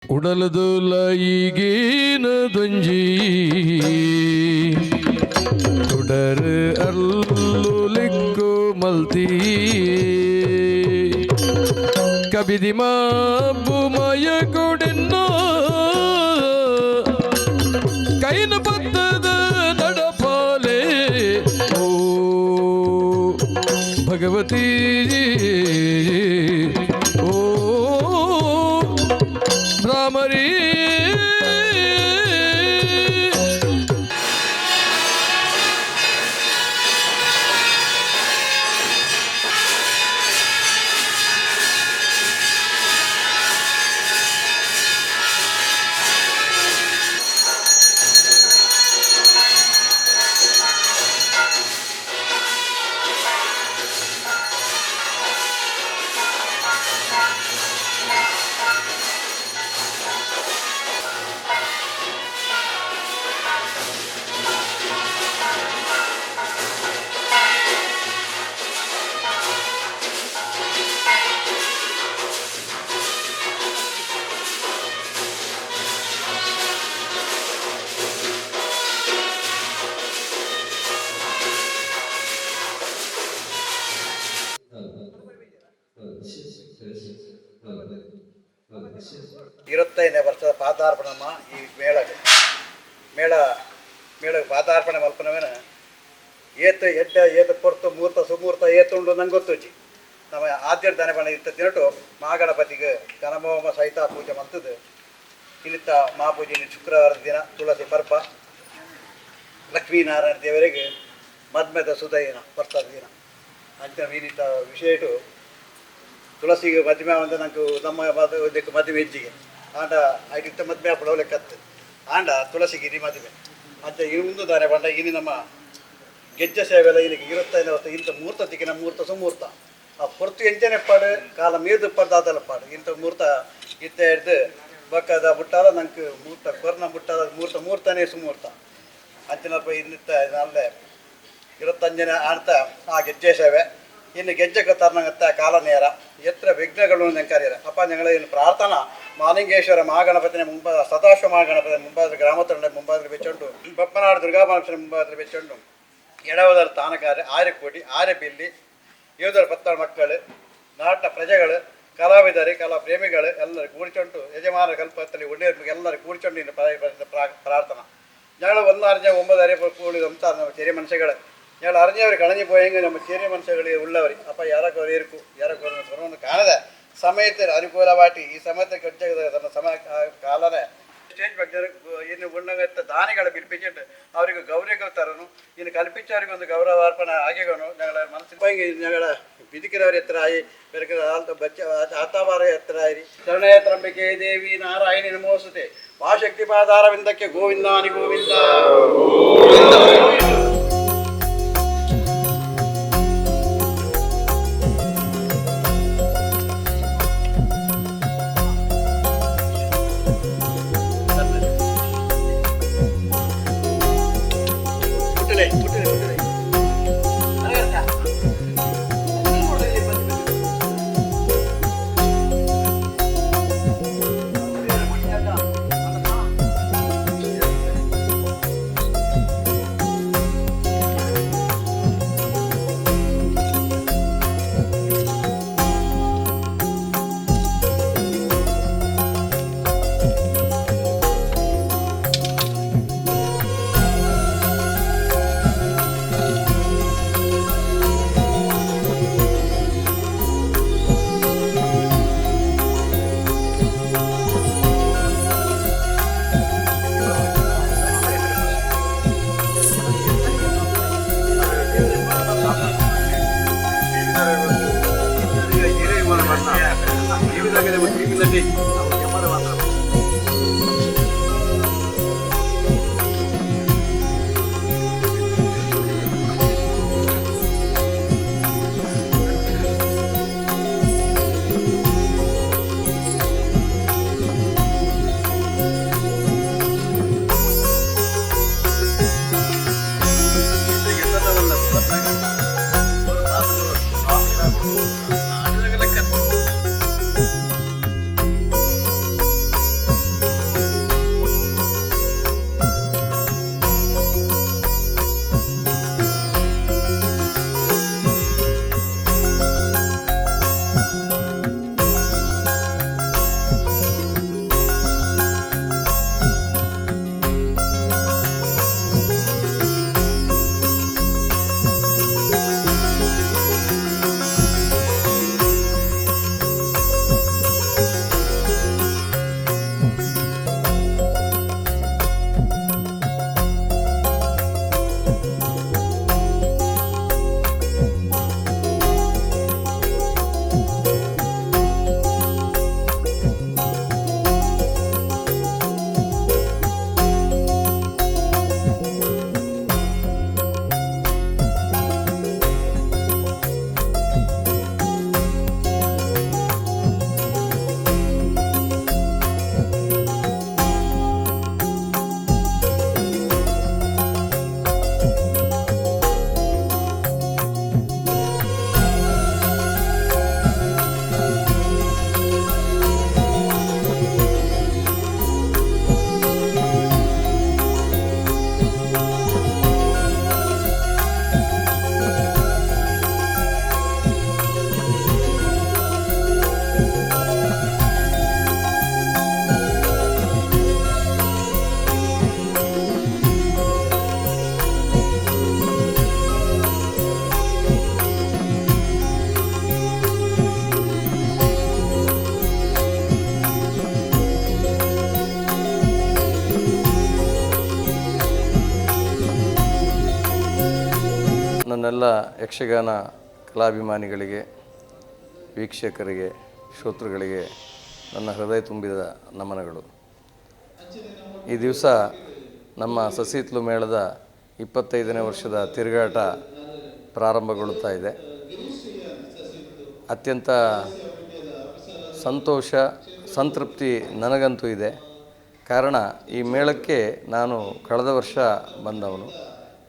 ಉಡಲದುಲ ಈಗೇನ ದೊಂಜಿ തുടര് അല്ലുലിക്കു മൽത്തി കബിദിമാ ഭൂമയ കൊടിന്നോ കൈന പത്തದ നടപാലെ ഓ ഭഗവതി ഓ ഭ്രാമരീ ಇರುತ್ತೈದನೇ ವರ್ಷದ ಪಾದಾರ್ಪಣಮ್ಮ ಈ ಮೇಳಗೆ ಮೇಳ ಪಾದಾರ್ಪಣೆ ಮಲ್ಪನವೇನ ಏತ ಪೊರ್ತು ಮುಹೂರ್ತ ಸುಮೂರ್ತ ಏತುಂಡು ನಂಗೆ ಗೊತ್ತುಜಿ ನಮ್ಮ ಆದ್ಯ ದಾನಪಣ ಇತ್ತ ತಿನ್ನಟು ಮಹಾಗಣಪತಿಗೆ ಗಣಮೋಮ ಸಹಿತ ಪೂಜೆ ಮಲ್ತದ್ದು ಇನ್ನಿತ್ತ ಮಹಾಪೂಜೆ ಶುಕ್ರವಾರದ ದಿನ ತುಳಸಿ ಪರ್ಪ ಲಕ್ಷ್ಮೀನಾರಾಯಣ ದೇವರಿಗೆ ಮದ್ಮೆದ ಸುದಯನ ಬರ್ತದ ದಿನ ಅಂತ ಇನ್ನಿತ್ತ ವಿಷಯ ಇಟ್ಟು ತುಳಸಿಗೆ ಮದುವೆ ಒಂದು ನಂಗೆ ನಮ್ಮ ಇದಕ್ಕೆ ಮದುವೆ ಹೆಜ್ಜಿಗೆ ಆಂಡ ಐಟಿತ್ತ ಮದುವೆ ಹಾಕೊಳ್ಳೋ ಲೆಕ್ಕತ್ತು ಆಂಡ ತುಳಸಿಗಿರಿ ಮದುವೆ ಅಂತ ಇನ್ನು ಮುಂದೆ ದಾರೆ ಬಂಡ ಇನ್ನು ನಮ್ಮ ಗೆಜ್ಜೆ ಸೇವೆಲ್ಲ ಇಲ್ಲಿಗೆ ಇರುತ್ತೈದು ವರ್ಷ ಇಂಥ ಮುಹೂರ್ತ ತಿಕ್ಕಿನ ಮುಹೂರ್ತ ಸುಮೂರ್ತ ಆ ಪೊರ್ತು ಎಂಚನೆ ಪಾಡು ಕಾಲ ಮೀರ್ದು ಪಡ್ದಾದಲ್ಲ ಪಾಡು ಇಂಥ ಮುಹೂರ್ತ ಇತ್ತ ಹಿಡ್ದು ಬಕ್ಕದ ಮುಟ್ಟಾಲ ನಂಗೆ ಮುಹೂರ್ತ ಕೊರ್ನ ಮುಟ್ಟಾದ ಮುಹೂರ್ತನೇ ಸುಮೂರ್ತ ಅಂಚಿನಪ್ಪ ಇನ್ನಿತ್ತ ಅಲ್ಲೇ ಇರುತ್ತಂಜನೆ ಆಡ್ತಾ ಆ ಗೆಜ್ಜೆ ಸೇವೆ ಇನ್ನು ಗೆಜ್ಜೆ ತರ್ನಂಗತ್ತ ಕಾಲ ನೇರ ಎತ್ರ ವಿಘ್ನಗಳು ನೆಂಕರಿಯರ ಅಪ್ಪ ഞങ്ങൾ ಇನ್ನು ಪ್ರಾರ್ಥನಾ ಮಾಲಿಂಗೇಶ್ವರ ಮಹಾಗಣಪತಿನ ಮುಂಬಾ ಸದಾಶಿವ ಮಹಾಗಣಪತಿ ಮುಂಬಾದ ಗ್ರಾಮತಂಡ ಮುಂಬಾದಲ್ಲಿ വെച്ചുകൊണ്ട് ಬಪ್ಪನಾಡು ದುರ್ಗಾಪರಮೇಶ್ವರ ಮುಂಬಾದಲ್ಲಿ വെച്ചുകൊണ്ട് ಎಡವದರ ತಾನಕಾರ ಆರ್ಯಕೋಟಿ ಆರ್ಯಬಿಲ್ಲಿ ಯುವದರ ಪತ್ತಾಳು ಮಕ್ಕಳು ನಾಟ ಪ್ರಜೆಗಳು ಕಲಾವಿದರು ಕಲಾ ಪ್ರೇಮಿಗಳು ಎಲ್ಲರೂ ಕೂಡಿಕೊಂಡು ಯಜಮಾನ ಕಲ್ಪತ್ತಲ್ಲಿ ಒಳ್ಳೆಯ ಎಲ್ಲರೂ ಕೂಡಿಕೊಂಡು ಇನ್ನು ಪ್ರಾರ್ಥನಾ ഞങ്ങൾ 1 കൂടി സംസാരം ചെറിയ മനുഷ്യകൾ ഞങ്ങൾ അറിഞ്ഞവർ കളഞ്ഞു പോയെങ്കിൽ നമ്മൾ ചെറിയ മനുഷ്യകളിൽ ഉള്ളവർ അപ്പോൾ ಯಾರಕ್ಕೆ ಇರ್ಕು ಯಾರಕ್ಕೆ ಸ್ವರವನ್ನು ಕಾಣದ ಸಮಯಕ್ಕೆ ಅನುಕೂಲವಾಗಿ ಈ ಸಮಯಕ್ಕೆ ತನ್ನ ಸಮಯ ಕಾಲನೇ ಸ್ಟೇಜ್ ಬಗ್ಗೆ ಇನ್ನು ಉಣ್ಣಗತ್ತ ದಾನಿಗಳು ಬಿಲ್ಪಿಸಿಟ್ಟು ಅವರಿಗೆ ಗೌರವ ತರನು ಇನ್ನು ಕಲ್ಪಿಸೋರಿಗೆ ಒಂದು ಗೌರವಾರ್ಪಣೆ ಆಗಿಗೋನು ഞങ്ങൾ മനസ്സിൽ ഞങ്ങൾ ಬಿದಿಕಿರವ್ರ ಎತ್ತರ ಆಯಿ ಬೆರಕ ಆತಾವಾರ ಎತ್ತರ ಆಯಿರಿ ಶರಣಯ ತ್ರಂಬಿಕೆ ದೇವಿ ನಾರಾಯಣಿ ನಮೋಸ್ತುತೆ ಮಹಾಶಕ್ತಿ ಪಾದಾರವಿಂದಕ್ಕೆ ಗೋವಿಂದಾನಿ ಗೋವಿಂದ ನಮ್ಮೆಲ್ಲ ಯಕ್ಷಗಾನ ಕಲಾಭಿಮಾನಿಗಳಿಗೆ, ವೀಕ್ಷಕರಿಗೆ, ಶ್ರೋತೃಗಳಿಗೆ ನನ್ನ ಹೃದಯ ತುಂಬಿದ ನಮನಗಳು. ಈ ದಿವಸ ನಮ್ಮ ಸಸಿಹಿತ್ಲು ಮೇಳದ 25ನೇ ವರ್ಷದ ತಿರುಗಾಟ ಪ್ರಾರಂಭಗೊಳ್ಳುತ್ತಾ ಇದೆ. ಅತ್ಯಂತ ಸಂತೋಷ, ಸಂತೃಪ್ತಿ ನನಗಂತೂ ಇದೆ. ಕಾರಣ ಈ ಮೇಳಕ್ಕೆ ನಾನು ಕಳೆದ ವರ್ಷ ಬಂದವನು.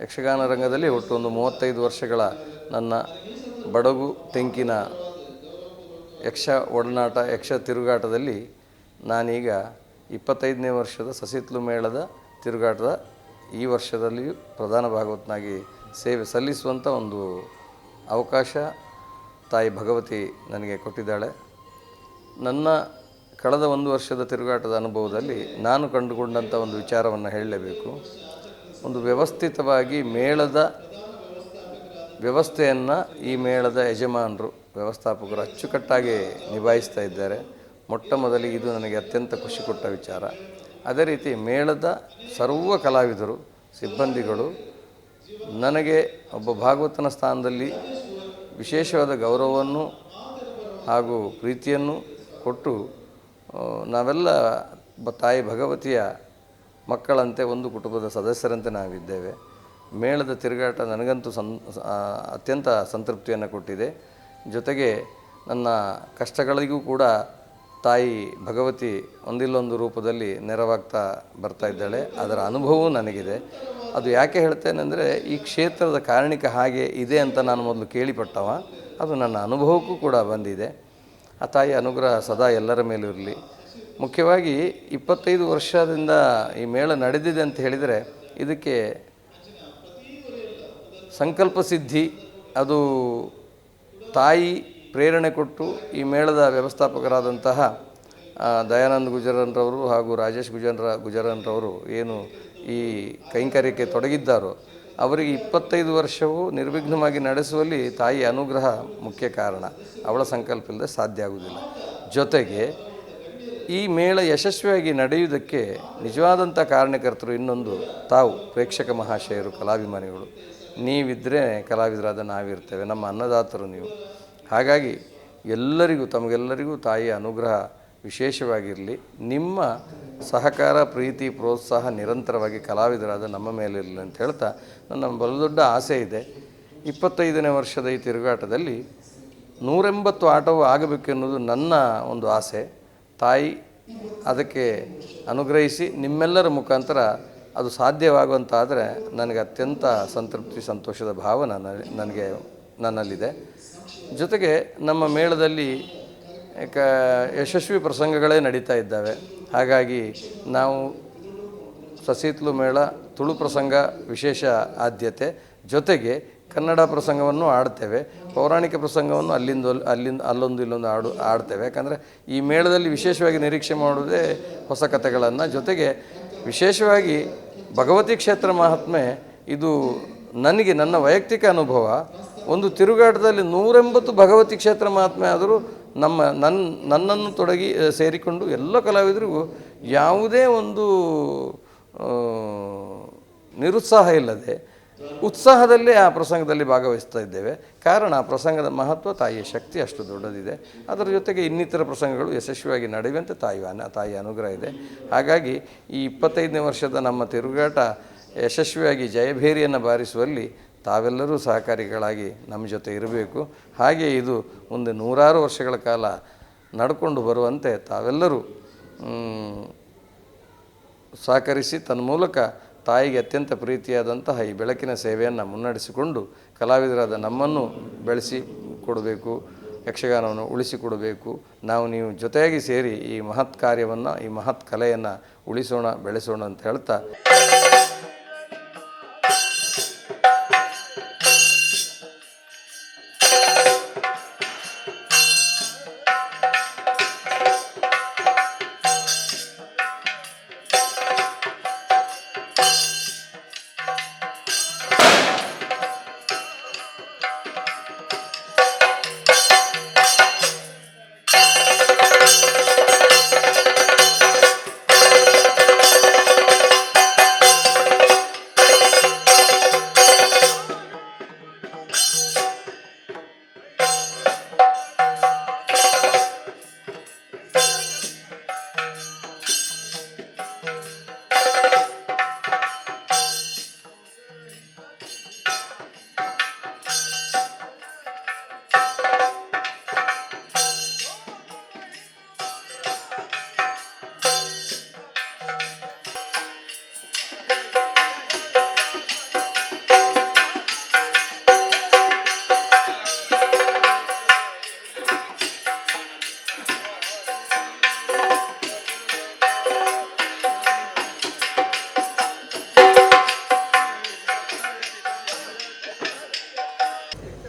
ಯಕ್ಷಗಾನ ರಂಗದಲ್ಲಿ ಒಟ್ಟು ಒಂದು 35 ವರ್ಷಗಳ ನನ್ನ ಬಡಗು ತೆಂಕಿನ ಯಕ್ಷ ಒಡನಾಟ, ಯಕ್ಷ ತಿರುಗಾಟದಲ್ಲಿ ನಾನೀಗ 25ನೇ ವರ್ಷದ ಸಸಿಹಿತ್ಲು ಮೇಳದ ತಿರುಗಾಟದ ಈ ವರ್ಷದಲ್ಲಿಯೂ ಪ್ರಧಾನ ಭಾಗವತನಾಗಿ ಸೇವೆ ಸಲ್ಲಿಸುವಂಥ ಒಂದು ಅವಕಾಶ ತಾಯಿ ಭಗವತಿ ನನಗೆ ಕೊಟ್ಟಿದ್ದಾಳೆ. ನನ್ನ ಕಳೆದ 1 ವರ್ಷದ ತಿರುಗಾಟದ ಅನುಭವದಲ್ಲಿ ನಾನು ಕಂಡುಕೊಂಡಂಥ ಒಂದು ವಿಚಾರವನ್ನು ಹೇಳಲೇಬೇಕು. ಒಂದು ವ್ಯವಸ್ಥಿತವಾಗಿ ಮೇಳದ ವ್ಯವಸ್ಥೆಯನ್ನು ಈ ಮೇಳದ ಯಜಮಾನರು, ವ್ಯವಸ್ಥಾಪಕರು ಅಚ್ಚುಕಟ್ಟಾಗಿ ನಿಭಾಯಿಸ್ತಾ ಇದ್ದಾರೆ. ಮೊಟ್ಟ ಮೊದಲಿಗೆ ಇದು ನನಗೆ ಅತ್ಯಂತ ಖುಷಿ ಕೊಟ್ಟ ವಿಚಾರ. ಅದೇ ರೀತಿ ಮೇಳದ ಸರ್ವ ಕಲಾವಿದರು, ಸಿಬ್ಬಂದಿಗಳು ನನಗೆ ಒಬ್ಬ ಭಾಗವತನ ಸ್ಥಾನದಲ್ಲಿ ವಿಶೇಷವಾದ ಗೌರವವನ್ನು ಹಾಗೂ ಪ್ರೀತಿಯನ್ನು ಕೊಟ್ಟು ನಾವೆಲ್ಲ ತಾಯಿ ಭಗವತಿಯ ಮಕ್ಕಳಂತೆ, ಒಂದು ಕುಟುಂಬದ ಸದಸ್ಯರಂತೆ ನಾವಿದ್ದೇವೆ. ಮೇಳದ ತಿರುಗಾಟ ನನಗಂತೂ ಅತ್ಯಂತ ಸಂತೃಪ್ತಿಯನ್ನು ಕೊಟ್ಟಿದೆ. ಜೊತೆಗೆ ನನ್ನ ಕಷ್ಟಗಳಿಗೂ ಕೂಡ ತಾಯಿ ಭಗವತಿ ಒಂದಿಲ್ಲೊಂದು ರೂಪದಲ್ಲಿ ನೆರವಾಗ್ತಾ ಬರ್ತಾ ಇದ್ದಾಳೆ. ಅದರ ಅನುಭವವೂ ನನಗಿದೆ. ಅದು ಯಾಕೆ ಹೇಳ್ತೇನೆಂದರೆ, ಈ ಕ್ಷೇತ್ರದ ಕಾರಣಿಕ ಹಾಗೆ ಇದೆ ಅಂತ ನಾನು ಮೊದಲು ಕೇಳಿಪಟ್ಟವ. ಅದು ನನ್ನ ಅನುಭವಕ್ಕೂ ಕೂಡ ಬಂದಿದೆ. ಆ ತಾಯಿ ಅನುಗ್ರಹ ಸದಾ ಎಲ್ಲರ ಮೇಲೂ ಇರಲಿ. ಮುಖ್ಯವಾಗಿ 25 ವರ್ಷದಿಂದ ಈ ಮೇಳ ನಡೆದಿದೆ ಅಂತ ಹೇಳಿದರೆ, ಇದಕ್ಕೆ ಸಂಕಲ್ಪ ಸಿದ್ಧಿ, ಅದು ತಾಯಿ ಪ್ರೇರಣೆ ಕೊಟ್ಟು ಈ ಮೇಳದ ವ್ಯವಸ್ಥಾಪಕರಾದಂತಹ ದಯಾನಂದ್ ಗುಜರನ್ರವರು ಹಾಗೂ ರಾಜೇಶ್ ಗುಜರನ್ರವರು ಏನು ಈ ಕೈಂಕರ್ಯಕ್ಕೆ ತೊಡಗಿದ್ದಾರೋ, ಅವರಿಗೆ 25 ವರ್ಷವೂ ನಿರ್ವಿಘ್ನವಾಗಿ ನಡೆಸುವಲ್ಲಿ ತಾಯಿ ಅನುಗ್ರಹ ಮುಖ್ಯ ಕಾರಣ. ಅವಳ ಸಂಕಲ್ಪ ಇಲ್ಲದೆ ಸಾಧ್ಯ ಆಗುವುದಿಲ್ಲ. ಜೊತೆಗೆ ಈ ಮೇಳ ಯಶಸ್ವಿಯಾಗಿ ನಡೆಯುವುದಕ್ಕೆ ನಿಜವಾದಂಥ ಕಾರಣಕರ್ತರು ಇನ್ನೊಂದು ತಾವು ಪ್ರೇಕ್ಷಕ ಮಹಾಶಯರು, ಕಲಾಭಿಮಾನಿಗಳು. ನೀವಿದ್ದರೆ ಕಲಾವಿದರಾದ ನಾವಿರ್ತೇವೆ, ನಮ್ಮ ಅನ್ನದಾತರು ನೀವು. ಹಾಗಾಗಿ ಎಲ್ಲರಿಗೂ, ತಮಗೆಲ್ಲರಿಗೂ ತಾಯಿಯ ಅನುಗ್ರಹ ವಿಶೇಷವಾಗಿರಲಿ. ನಿಮ್ಮ ಸಹಕಾರ, ಪ್ರೀತಿ, ಪ್ರೋತ್ಸಾಹ ನಿರಂತರವಾಗಿ ಕಲಾವಿದರಾದ ನಮ್ಮ ಮೇಲಿರಲಿ ಅಂತ ಹೇಳ್ತಾ, ನನ್ನ ಬಲದೊಡ್ಡ ಆಸೆ ಇದೆ. 25ನೇ ವರ್ಷದ ಈ ತಿರುಗಾಟದಲ್ಲಿ 180 ಆಟವು ಆಗಬೇಕೆನ್ನುವುದು ನನ್ನ ಒಂದು ಆಸೆ. ತಾಯಿ ಅದಕ್ಕೆ ಅನುಗ್ರಹಿಸಿ ನಿಮ್ಮೆಲ್ಲರ ಮುಖಾಂತರ ಅದು ಸಾಧ್ಯವಾಗುವಂತಾದರೆ ನನಗೆ ಅತ್ಯಂತ ಸಂತೃಪ್ತಿ, ಸಂತೋಷದ ಭಾವನೆ ನನ್ನಲ್ಲಿದೆ. ಜೊತೆಗೆ ನಮ್ಮ ಮೇಳದಲ್ಲಿ ಯಶಸ್ವಿ ಪ್ರಸಂಗಗಳೇ ನಡೀತಾ ಇದ್ದಾವೆ. ಹಾಗಾಗಿ ನಾವು ಸಸಿಹಿತ್ಲು ಮೇಳ ತುಳು ಪ್ರಸಂಗ ವಿಶೇಷ ಆದ್ಯತೆ, ಜೊತೆಗೆ ಕನ್ನಡ ಪ್ರಸಂಗವನ್ನು ಆಡ್ತೇವೆ. ಪೌರಾಣಿಕ ಪ್ರಸಂಗವನ್ನು ಅಲ್ಲೊಂದು ಇಲ್ಲೊಂದು ಆಡ್ತೇವೆ. ಯಾಕಂದರೆ ಈ ಮೇಳದಲ್ಲಿ ವಿಶೇಷವಾಗಿ ನಿರೀಕ್ಷೆ ಮಾಡುವುದೇ ಹೊಸ ಕಥೆಗಳನ್ನು. ಜೊತೆಗೆ ವಿಶೇಷವಾಗಿ ಭಗವತಿ ಕ್ಷೇತ್ರ ಮಹಾತ್ಮೆ, ಇದು ನನಗೆ ನನ್ನ ವೈಯಕ್ತಿಕ ಅನುಭವ. ಒಂದು ತಿರುಗಾಟದಲ್ಲಿ 180 ಭಗವತಿ ಕ್ಷೇತ್ರ ಮಹಾತ್ಮೆ ಆದರೂ ನನ್ನನ್ನು ಸೇರಿಕೊಂಡು ಎಲ್ಲ ಕಲಾವಿದರಿಗೂ ಯಾವುದೇ ಒಂದು ನಿರುತ್ಸಾಹ ಇಲ್ಲದೆ ಉತ್ಸಾಹದಲ್ಲೇ ಆ ಪ್ರಸಂಗದಲ್ಲಿ ಭಾಗವಹಿಸ್ತಾ ಇದ್ದೇವೆ. ಕಾರಣ ಆ ಪ್ರಸಂಗದ ಮಹತ್ವ, ತಾಯಿಯ ಶಕ್ತಿ ಅಷ್ಟು ದೊಡ್ಡದಿದೆ. ಅದರ ಜೊತೆಗೆ ಇನ್ನಿತರ ಪ್ರಸಂಗಗಳು ಯಶಸ್ವಿಯಾಗಿ ನಡೆಯುವಂತೆ ತಾಯಿಯ ಅನುಗ್ರಹ ಇದೆ. ಹಾಗಾಗಿ ಈ 25ನೇ ವರ್ಷದ ನಮ್ಮ ತಿರುಗಾಟ ಯಶಸ್ವಿಯಾಗಿ ಜಯಭೇರಿಯನ್ನು ಬಾರಿಸುವಲ್ಲಿ ತಾವೆಲ್ಲರೂ ಸಹಕಾರಿಗಳಾಗಿ ನಮ್ಮ ಜೊತೆ ಇರಬೇಕು. ಹಾಗೆ ಇದು ಮುಂದೆ 100 ವರ್ಷಗಳ ಕಾಲ ನಡ್ಕೊಂಡು ಬರುವಂತೆ ತಾವೆಲ್ಲರೂ ಸಹಕರಿಸಿ ತನ್ಮೂಲಕ ತಾಯಿಗೆ ಅತ್ಯಂತ ಪ್ರೀತಿಯಾದಂತಹ ಈ ಬೆಳಕಿನ ಸೇವೆಯನ್ನು ಮುನ್ನಡೆಸಿಕೊಂಡು ಕಲಾವಿದರಾದ ನಮ್ಮನ್ನು ಬೆಳೆಸಿ ಕೊಡಬೇಕು, ಯಕ್ಷಗಾನವನ್ನು ಉಳಿಸಿಕೊಡಬೇಕು. ನೀವು ಜೊತೆಯಾಗಿ ಸೇರಿ ಈ ಮಹತ್ ಕಾರ್ಯವನ್ನು, ಈ ಮಹತ್ ಕಲೆಯನ್ನು ಉಳಿಸೋಣ, ಬೆಳೆಸೋಣ ಅಂತ ಹೇಳ್ತಾ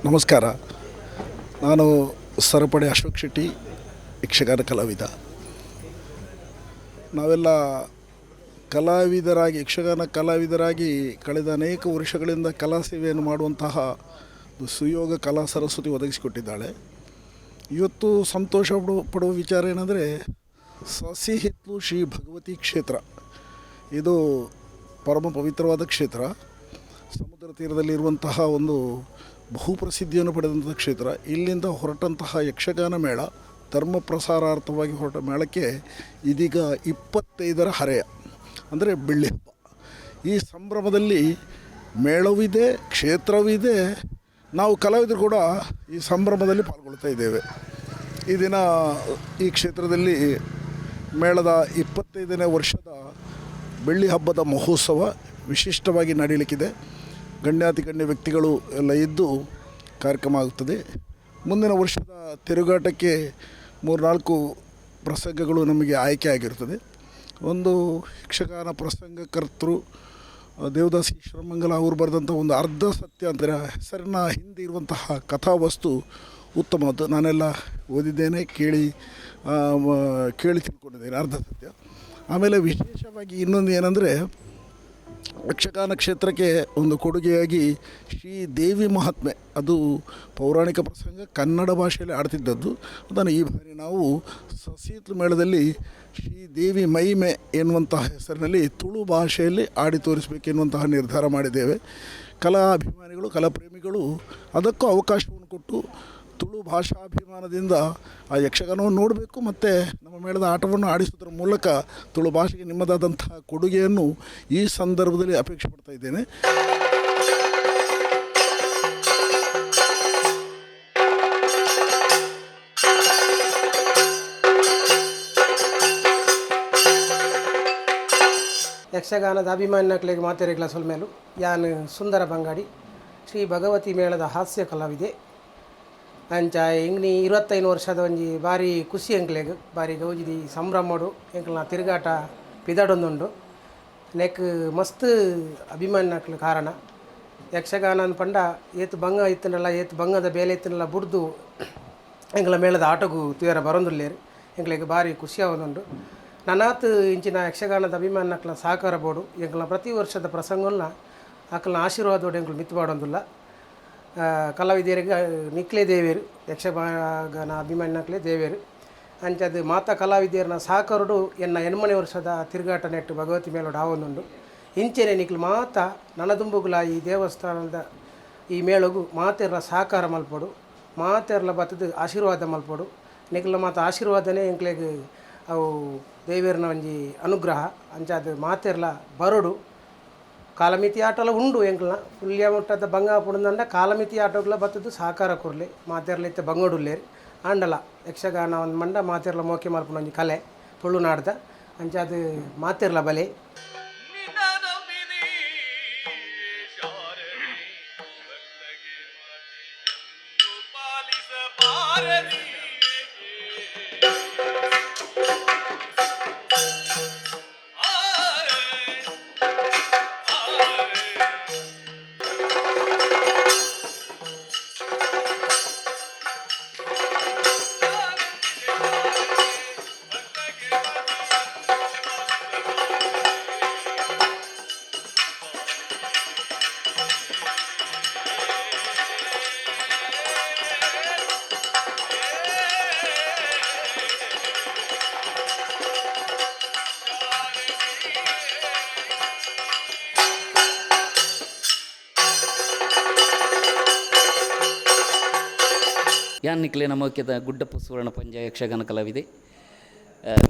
ನಮಸ್ಕಾರ. ನಾನು ಸರಪಡೆ ಅಶೋಕ್ ಶೆಟ್ಟಿ, ಯಕ್ಷಗಾನ ಕಲಾವಿದ. ನಾವೆಲ್ಲ ಯಕ್ಷಗಾನ ಕಲಾವಿದರಾಗಿ ಕಳೆದ ಅನೇಕ ವರ್ಷಗಳಿಂದ ಕಲಾ ಸೇವೆಯನ್ನು ಮಾಡುವಂತಹ ಸುಯೋಗ ಕಲಾ ಸರಸ್ವತಿ ಒದಗಿಸಿಕೊಟ್ಟಿದ್ದಾಳೆ. ಇವತ್ತು ಸಂತೋಷ ಪಡುವ ವಿಚಾರ ಏನಂದರೆ, ಸಸಿಹಿತ್ಲು ಶ್ರೀ ಭಗವತಿ ಕ್ಷೇತ್ರ ಇದು ಪರಮ ಪವಿತ್ರವಾದ ಕ್ಷೇತ್ರ. ಸಮುದ್ರ ತೀರದಲ್ಲಿರುವಂತಹ ಒಂದು ಬಹುಪ್ರಸಿದ್ಧಿಯನ್ನು ಪಡೆದಂಥ ಕ್ಷೇತ್ರ. ಇಲ್ಲಿಂದ ಹೊರಟಂತಹ ಯಕ್ಷಗಾನ ಮೇಳ, ಧರ್ಮ ಪ್ರಸಾರಾರ್ಥವಾಗಿ ಹೊರಟ ಮೇಳಕ್ಕೆ ಇದೀಗ 25ರ ಹರೆಯ ಅಂದರೆ ಬೆಳ್ಳಿ ಹಬ್ಬ. ಈ ಸಂಭ್ರಮದಲ್ಲಿ ಮೇಳವಿದೆ, ಕ್ಷೇತ್ರವಿದೆ, ನಾವು ಕಲಾವಿದರು ಕೂಡ ಈ ಸಂಭ್ರಮದಲ್ಲಿ ಪಾಲ್ಗೊಳ್ತಾ ಇದ್ದೇವೆ. ಈ ದಿನ ಈ ಕ್ಷೇತ್ರದಲ್ಲಿ ಮೇಳದ 25ನೇ ವರ್ಷದ ಬೆಳ್ಳಿ ಹಬ್ಬದ ಮಹೋತ್ಸವ ವಿಶಿಷ್ಟವಾಗಿ ನಡೀಲಿಕ್ಕಿದೆ. ಗಣ್ಯಾತಿಗಣ್ಯ ವ್ಯಕ್ತಿಗಳು ಎಲ್ಲ ಇದ್ದು ಕಾರ್ಯಕ್ರಮ ಆಗುತ್ತದೆ. ಮುಂದಿನ ವರ್ಷದ ತಿರುಗಾಟಕ್ಕೆ 3-4 ಪ್ರಸಂಗಗಳು ನಮಗೆ ಆಯ್ಕೆ ಆಗಿರುತ್ತದೆ. ಒಂದು ಯಕ್ಷಗಾನ ಪ್ರಸಂಗಕರ್ತರು ದೇವದಾಸಿ ಶ್ರೀಮಂಗಲ ಅವರು ಬರೆದಂಥ ಒಂದು ಅರ್ಧ ಸತ್ಯ ಅಂದರೆ ಹೆಸರಿನ ಹಿಂದೆ ಇರುವಂತಹ ಕಥಾವಸ್ತು ಉತ್ತಮವಾದ್ದು. ನಾನೆಲ್ಲ ಓದಿದ್ದೇನೆ, ಕೇಳಿ ತಿಳ್ಕೊಂಡಿದ್ದೇನೆ ಅರ್ಧ ಸತ್ಯ. ಆಮೇಲೆ ವಿಶೇಷವಾಗಿ ಇನ್ನೊಂದು ಏನಂದರೆ, ಯಕ್ಷಗಾನ ಕ್ಷೇತ್ರಕ್ಕೆ ಒಂದು ಕೊಡುಗೆಯಾಗಿ ಶ್ರೀ ದೇವಿ ಮಹಾತ್ಮೆ, ಅದು ಪೌರಾಣಿಕ ಪ್ರಸಂಗ, ಕನ್ನಡ ಭಾಷೆಯಲ್ಲಿ ಆಡ್ತಿದ್ದದ್ದು. ಅದನ್ನು ಈ ಬಾರಿ ನಾವು ಸಸಿಹಿತ್ಲು ಮೇಳದಲ್ಲಿ ಶ್ರೀ ದೇವಿ ಮಹಿಮೆ ಎನ್ನುವಂತಹ ಹೆಸರಿನಲ್ಲಿ ತುಳು ಭಾಷೆಯಲ್ಲಿ ಆಡಿ ತೋರಿಸಬೇಕೆನ್ನುವಂತಹ ನಿರ್ಧಾರ ಮಾಡಿದ್ದೇವೆ. ಕಲಾ ಅಭಿಮಾನಿಗಳು, ಕಲಾಪ್ರೇಮಿಗಳು ಅದಕ್ಕೂ ಅವಕಾಶವನ್ನು ಕೊಟ್ಟು ತುಳು ಭಾಷಾಭಿಮಾನದಿಂದ ಆ ಯಕ್ಷಗಾನವನ್ನು ನೋಡಬೇಕು ಮತ್ತು ನಮ್ಮ ಮೇಳದ ಆಟವನ್ನು ಆಡಿಸುವುದರ ಮೂಲಕ ತುಳು ಭಾಷೆಗೆ ನಿಮ್ಮದಾದಂತಹ ಕೊಡುಗೆಯನ್ನು ಈ ಸಂದರ್ಭದಲ್ಲಿ ಅಪೇಕ್ಷೆ ಪಡ್ತಾ ಇದ್ದೇನೆ. ಯಕ್ಷಗಾನದ ಅಭಿಮಾನಿಗಳಿಗೆ ಮಾತೆರೆಗ್ಲ ಸೊಲ್ಮೇಲು ಯಾನ್ ಸುಂದರ ಬಂಗಾಡಿ ಶ್ರೀ ಭಗವತಿ ಮೇಳದ ಹಾಸ್ಯ ಕಲಾವಿದೆ. ಅಂಚ ಎಂಗ್ನಿ 25 ವರ್ಷದ ಒಂಜಿ ಭಾರಿ ಖುಷಿ ಎಂಕ್ಲೆಗ್ ಭಾರಿ ಗೌಜಿದಿ ಸಂಭ್ರಮಡು ಎಂಕ್ಲ ತಿರುಗಾಟ ಪಿದಾಡೊಂದುಂಡು. ನೆಕ್ ಮಸ್ತ್ ಅಭಿಮಾನಿನಕ್ಲ ಕಾರಣ ಯಕ್ಷಗಾನ ಪಂಡ ಏತು ಬಂಗ ಇತ್ತನಲ್ಲ, ಏತು ಬಂಗದ ಬೇಲೆ ಇತ್ತನಲ್ಲ ಬುಡ್ದು ಎಂಕ್ಲ ಮೇಳದ ಆಟಗೂ ತುಯರ ಬರೊಂದುಲ್ಲೇರು. ಎಂಕ್ಲೆಗ್ ಭಾರಿ ಖುಷಿ ಆವೊಂದುಂಡು. ನನಾತ್ ಇಂಚಿನ ಯಕ್ಷಗಾನದ ಅಭಿಮಾನಿನಕ್ಲ ಸಹಕಾರ ಬೋಡು ಎಂಕ್ಲ ಪ್ರತಿ ವರ್ಷದ ಪ್ರಸಂಗನ ಅಕ್ಲನ ಆಶೀರ್ವಾದೋಡು ಎಂಕ್ಲು ಮಿತ್ತು ಮಾಡೋದಿಲ್ಲ. ಕಲಾವಿದರಿಗೆ ನಿಕ್ಲೇ ದೇವೇರು, ಯಕ್ಷಗಾನ ಅಭಿಮಾನಿನಕ್ಲೇ ದೇವೇರು. ಅಂಚದು ಮಾತಾ ಕಲಾವಿದ್ಯರನ್ನ ಸಹಕಾರಡು ಎನ್ನ 8ನೇ ವರ್ಷದ ತಿರುಗಾಟ ನೆಟ್ಟು ಭಗವತಿ ಮೇಳೋಡು ಆವೊಂದುಂಡು. ಇಂಚೆನೆ ನಿಕ್ಲು ಮಾತಾ ನನದುಂಬುಗುಲ ಈ ದೇವಸ್ಥಾನದ ಈ ಮೇಳಗು ಮಾತೆರ್ಲ ಸಹಕಾರ ಮಲ್ಪಡು, ಮಾತೆರ್ಲ ಬತ್ತದು ಆಶೀರ್ವಾದ ಮಲ್ಪಡು. ನಿಕ್ಲ ಮಾತ ಆಶೀರ್ವಾದನೇ ಎಂಕ್ಲೆಗ್ ಅವು ದೇವೇರ್ನ ಒಂಜಿ ಅನುಗ್ರಹ. ಅಂಚಾದ ಮಾತೆರ್ಲ ಬರೋಡು ಕಾಲಮಿತಿ ಆಟಲ ಉಂಡು ಎಂಕ್ಲನ ಫುಲ್ಯ ಮುಟ್ಟದ ಬಂಗ ಪುಡಂದ ಕಾಲಮಿತಿ ಆಟೋಗ್ಲ ಬತ್ತದು ಸಹಕಾರ ಕೊರ್ಲೆ ಮಾತೆರ್ಲ ಇತ್ತ ಬಂಗೋಡುಲ್ಲೇರು ಆಂಡಲ ಯಕ್ಷಗಾನ ಒಂದು ಮಂಡ ಮಾತೆರ್ಲ ಮೋಕೆ ಮಲ್ಪನ ಒಂಜಿ ಕಲೆ ತುಳುನಾಡ್ದ. ಅಂಚಾದ ಮಾತೆರ್ಲ ಬಲೆ ಯಾನ್ನಿಕ್ಲೆ ನಮೋಕ್ಯದ ಗುಡ್ಡಪ್ಪ ಸುವರ್ಣ ಪಂಜ ಯಕ್ಷಗಾನ ಕಲಾವಿದೆ.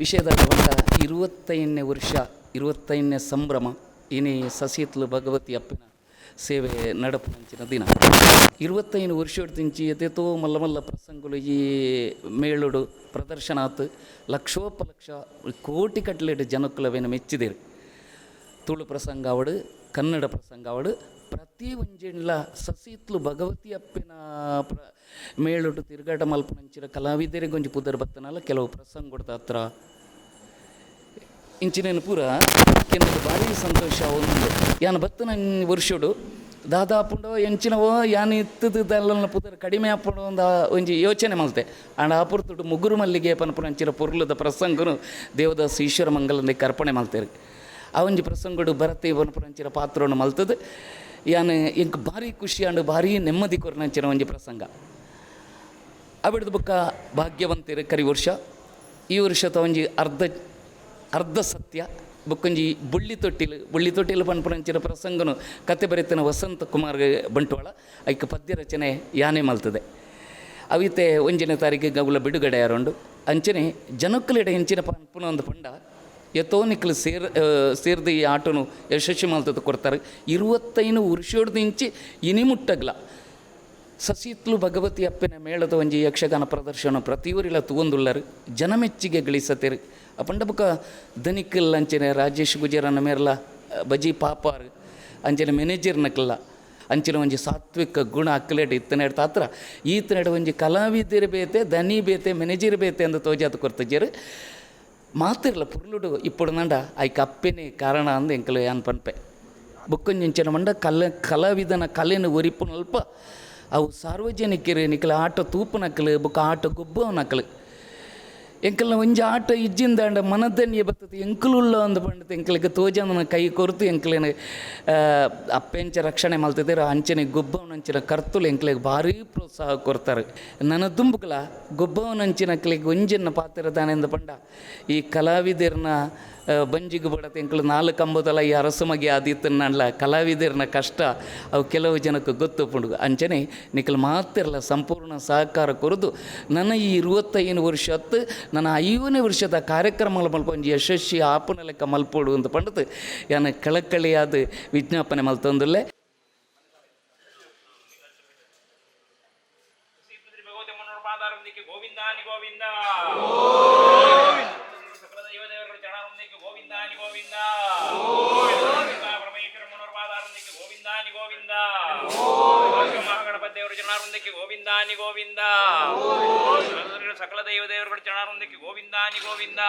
ವಿಷಯದ ಬಂದ 25ನೇ ವರ್ಷ, 25ನೇ ಸಂಭ್ರಮ ಏನೇ ಸಸಿಹಿತ್ಲು ಭಗವತಿ ಅಪ್ಪಿನ ಸೇವೆ ನಡಪಂಚಿನ ದಿನ. 25 ವರ್ಷದಿಂಚಿ ಎತ್ತೇತೋ ಮಲ್ಲ ಮಲ್ಲ ಪ್ರಸಂಗಗಳು ಈ ಮೇಳುಡು ಪ್ರದರ್ಶನಾತ್ ಲಕ್ಷೋಪಲಕ್ಷ ಕೋಟಿ ಕಟ್ಲೆಡ್ ಜನಕ್ಕುಲವೇನು ಮೆಚ್ಚಿದೇರು. ತುಳು ಪ್ರಸಂಗ ಅವಡು, ಕನ್ನಡ ಪ್ರಸಂಗ ಅವಡು, ಪ್ರತಿ ಒಂಜೆಂಡ್ಲ ಸಸಿಹಿತ್ಲು ಭಗವತಿ ಅಪ್ಪಿನ ಮೇಳುಡು ತಿರುಗಾಟ ಮಲ್ಪನಂಚಿನ ಕಲಾವಿದರಿಗೆ ಒಂಜಿ ಪುದರ್ ಬತ್ತನಲ್ಲ ಕೆಲವು ಪ್ರಸಂಗ ಕೊಡ್ತಾ ಹತ್ರ ಇಂಚಿನೇನು ಪೂರ ಕೆಂದು ಭಾರಿ ಸಂತೋಷ ಒಂದು ಯಾನು ಬತ್ತನ ವರ್ಷಡು ದಾದಾಪುಂಡು ಎಂಚಿನವೋ ಯಾನು ಇತ್ತದಲ್ಲ ಪುದರ್ ಕಡಿಮೆ ಆಪುಂಡು ಒಂದು ಒಂಜಿ ಯೋಚನೆ ಮಲ್ತೆ ಆಂಡ ಆಪುರ್ತುಡು ಮುಗುರು ಮಲ್ಲಿಗೆ ಪನಪುರ ಅಂಚಿನ ಪೊರ್ಲುದ ಪ್ರಸಂಗನು ದೇವದಾಸ್ ಈಶ್ವರ ಮಂಗಲಕ್ಕೆ ಅರ್ಪಣೆ ಮಲ್ತೇರಿ ಆ ಒಂಜಿ ಪ್ರಸಂಗಡು ಭರತಿ ಪನಪುರ ಅಂಚಿನ ಪಾತ್ರವನ್ನು ಮಲ್ತದ್ದು ಯಾನು ಎಂಕ್ ಭಾರಿ ಖುಷಿ ಆಂಡು ಭಾರಿ ನೆಮ್ಮದಿ ಕೊರನಂಚಿನ ಒಂಜಿ ಪ್ರಸಂಗ ಅವಿಡ್ದು ಬುಕ್ಕ ಭಾಗ್ಯವಂತರು ಕರಿ ವರ್ಷ ಈ ವರ್ಷದ ಒಂಜಿ ಅರ್ಧ ಸತ್ಯ ಬುಕ್ಕೊಂಜಿ ಬುಳ್ಳಿ ತೊಟ್ಟಿಲು ಪನ್ಪುರಂಚಿನ ಪ್ರಸಂಗನು ಕತೆ ಬರೆತನ ವಸಂತ ಕುಮಾರ್ ಬಂಟ್ವಾಳ ಐಕ್ ಪದ್ಯ ರಚನೆ ಯಾನೇ ಮಲ್ತದೆ ಅವಿತೆ ಒಂಜನೇ ತಾರೀಕಿಗೆ ಅವುಲ ಬಿಡುಗಡೆ ಯಾರುಂಡು ಅಂಚನೆ ಜನಕ್ಕಲಿಡೆ ಹೆಂಚಿನ ಪನ್ಪುನ ಒಂದು ಪಂಡ ಎತ್ತೋ ನಿಕ್ಲು ಸೇರ್ದು ಈ ಆಟೋನು ಯಶಸ್ವಿ ಮಲ್ತದ ಕೊಡ್ತಾರೆ 25 ವರ್ಷೋಡ್ದು ಇಂಚಿ ಇನಿ ಮುಟ್ಟಗ್ಲ ಸಸಿಹಿತ್ಲು ಭಗವತಿ ಅಪ್ಪನ ಮೇಳದ ಒಂಜಿ ಯಕ್ಷಗಾನ ಪ್ರದರ್ಶನ ಪ್ರತಿಯೊರಿಲ ತೂಗೊಂದುಳ್ಳರು ಜನಮೆಚ್ಚಿಗೆ ಗಳಿಸತೇರು ಅಪಂಡ ಬುಕ್ಕ ಧನಿಕಲ್ ಅಂಚನೆ ರಾಜೇಶ್ ಗುಜರನ ಮೇರ್ಲ ಬಜಿ ಪಾಪಾರ್ ಅಂಚನೆ ಮ್ಯಾನೇಜರ್ನಕ್ಲ ಅಂಚಿನ ಒಂಜಿ ಸಾತ್ವಿಕ ಗುಣ ಅಕ್ಕಲೇಟ್ ಇತ್ತನೇಡ್ ತಾತ್ರ ಈತನೇಡ ಒಂಜಿ ಕಲಾವಿದರು ಬೇತೆ ದನಿ ಬೇತೆ ಮ್ಯಾನೇಜರ್ ಬೇತೆ ಅಂದು ತೋಜಾತ ಕೊರ್ತಜರು ಮಾತಿರ್ಲ ಪುರ್ಲುಡು ಇಪ್ಪಡು ನಂಡ ಐಕ ಅಪ್ಪೆನೇ ಕಾರಣ ಅಂದು ಎಂಕಲು ಯಾನ್ ಪನ್ಪೆ ಬುಕ್ಕೊಂಜಿಂಚಿನ ಮಂಡ ಕಲಾವಿದನ ಕಲೆನ ಒರಿಪು ನಲ್ಪ ಅವು ಸಾರ್ವಜನಿಕರು ನಿಕ್ಕಲ ಆಟ ತೂಪನಕ್ಕಲು ಬುಕ್ಕ ಆಟ ಗೊಬ್ಬವನಕ್ಕಲು ಎಂಕಲ್ನ ಒಂಜಿ ಆಟ ಇಜ್ಜಿಂದಾಂಡ ಮನದನ್ಯ ಬರ್ತದೆ ಎಂಕಲುಲ್ಲ ಒಂದು ಪಂಡತೆ ಎಂಕಲಿಗೆ ತೋಜನ ಕೈ ಕೊರತು ಎಂಕಲೇನು ಅಪ್ಪೆಂಚ ರಕ್ಷಣೆ ಮಲ್ತಿದ್ದಾರೆ ಅಂಚನೆ ಗೊಬ್ಬವನಂಚಿನ ಕರ್ತುಲು ಎಂಕಲಿಗೆ ಭಾರಿ ಪ್ರೋತ್ಸಾಹ ಕೊಡ್ತಾರೆ ನನ್ನ ದುಂಬುಕಲ ಗೊಬ್ಬವನಂಚಿನ ಕಲಿಗೆ ಒಂಜಿನ ಪಾತ್ರದಾನೆಂದು ಪಂಡ ಈ ಕಲಾವಿದರನ್ನ ಬಂಜಿಗೆ ಬಡತೆ ಎಂಕಲು 4 ಕಂಬದಲ್ಲ ಈ ಅರಸುಮಗೆ ಆದಿತ್ತನ್ನಲ್ಲ ಕಲಾವಿದರನ್ನ ಕಷ್ಟ ಅವು ಕೆಲವು ಜನಕ್ಕೆ ಗೊತ್ತುಪುಂಡು ಅಂಚನೆ ನಿಖಲ್ ಮಾತಿರಲ್ಲ ಸಂಪೂರ್ಣ ಸಹಕಾರ ಕೊರದು ನನ್ನ ಈ 25 ವರ್ಷ ಹೊತ್ತು ನನ್ನ 5ನೇ ವರ್ಷದ ಕಾರ್ಯಕ್ರಮಗಳು ಮಲ್ಪ ಒಂಜಿ ಯಶಸ್ವಿ ಆಪನ ಲೆಕ್ಕ ಮಲ್ಪೋಡು ಅಂತ ಪಂಡದು ಯಾನ ಕಳಕಳಿಯಾದ ವಿಜ್ಞಾಪನೆ ಮಲ್ತೊಂದುಲ್ಲೆ ಗೋವಿಂದಾನಿ ಗೋವಿಂದ ಸಕಲ ದೈವ ದೇವರುಗಳ ಚರಣಾರೊಂದಿಗೆ ಗೋವಿಂದಾನಿ ಗೋವಿಂದ.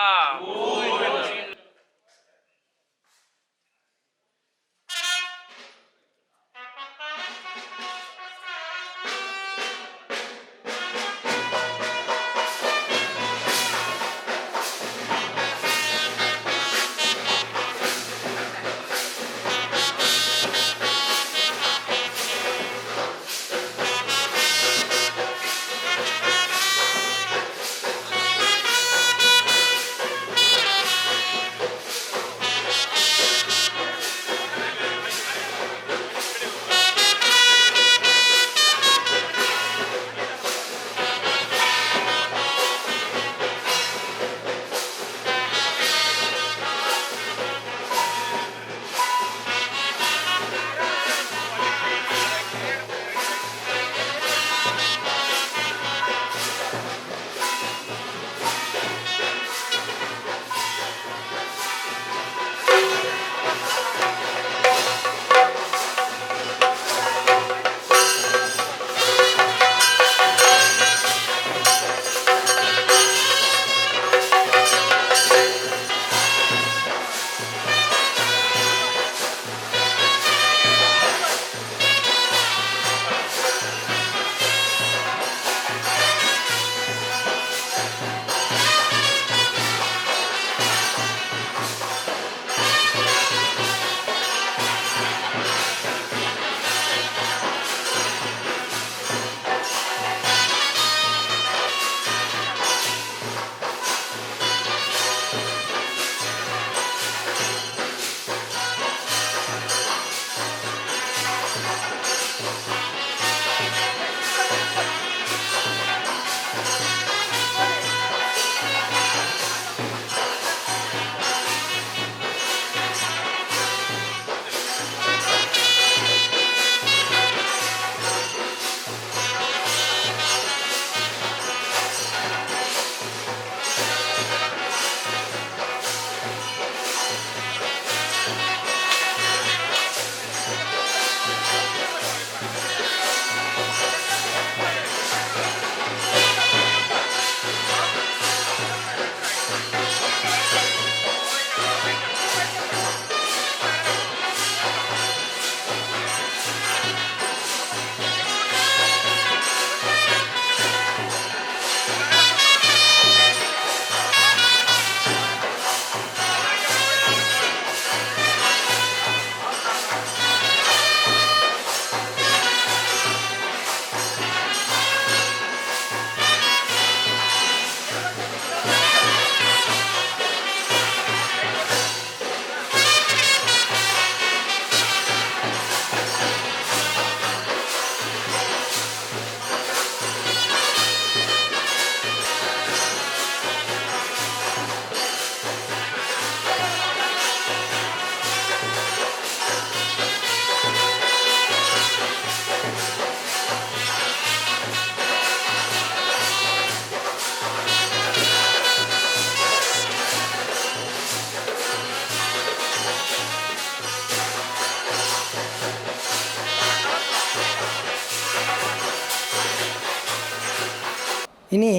ಇನಿ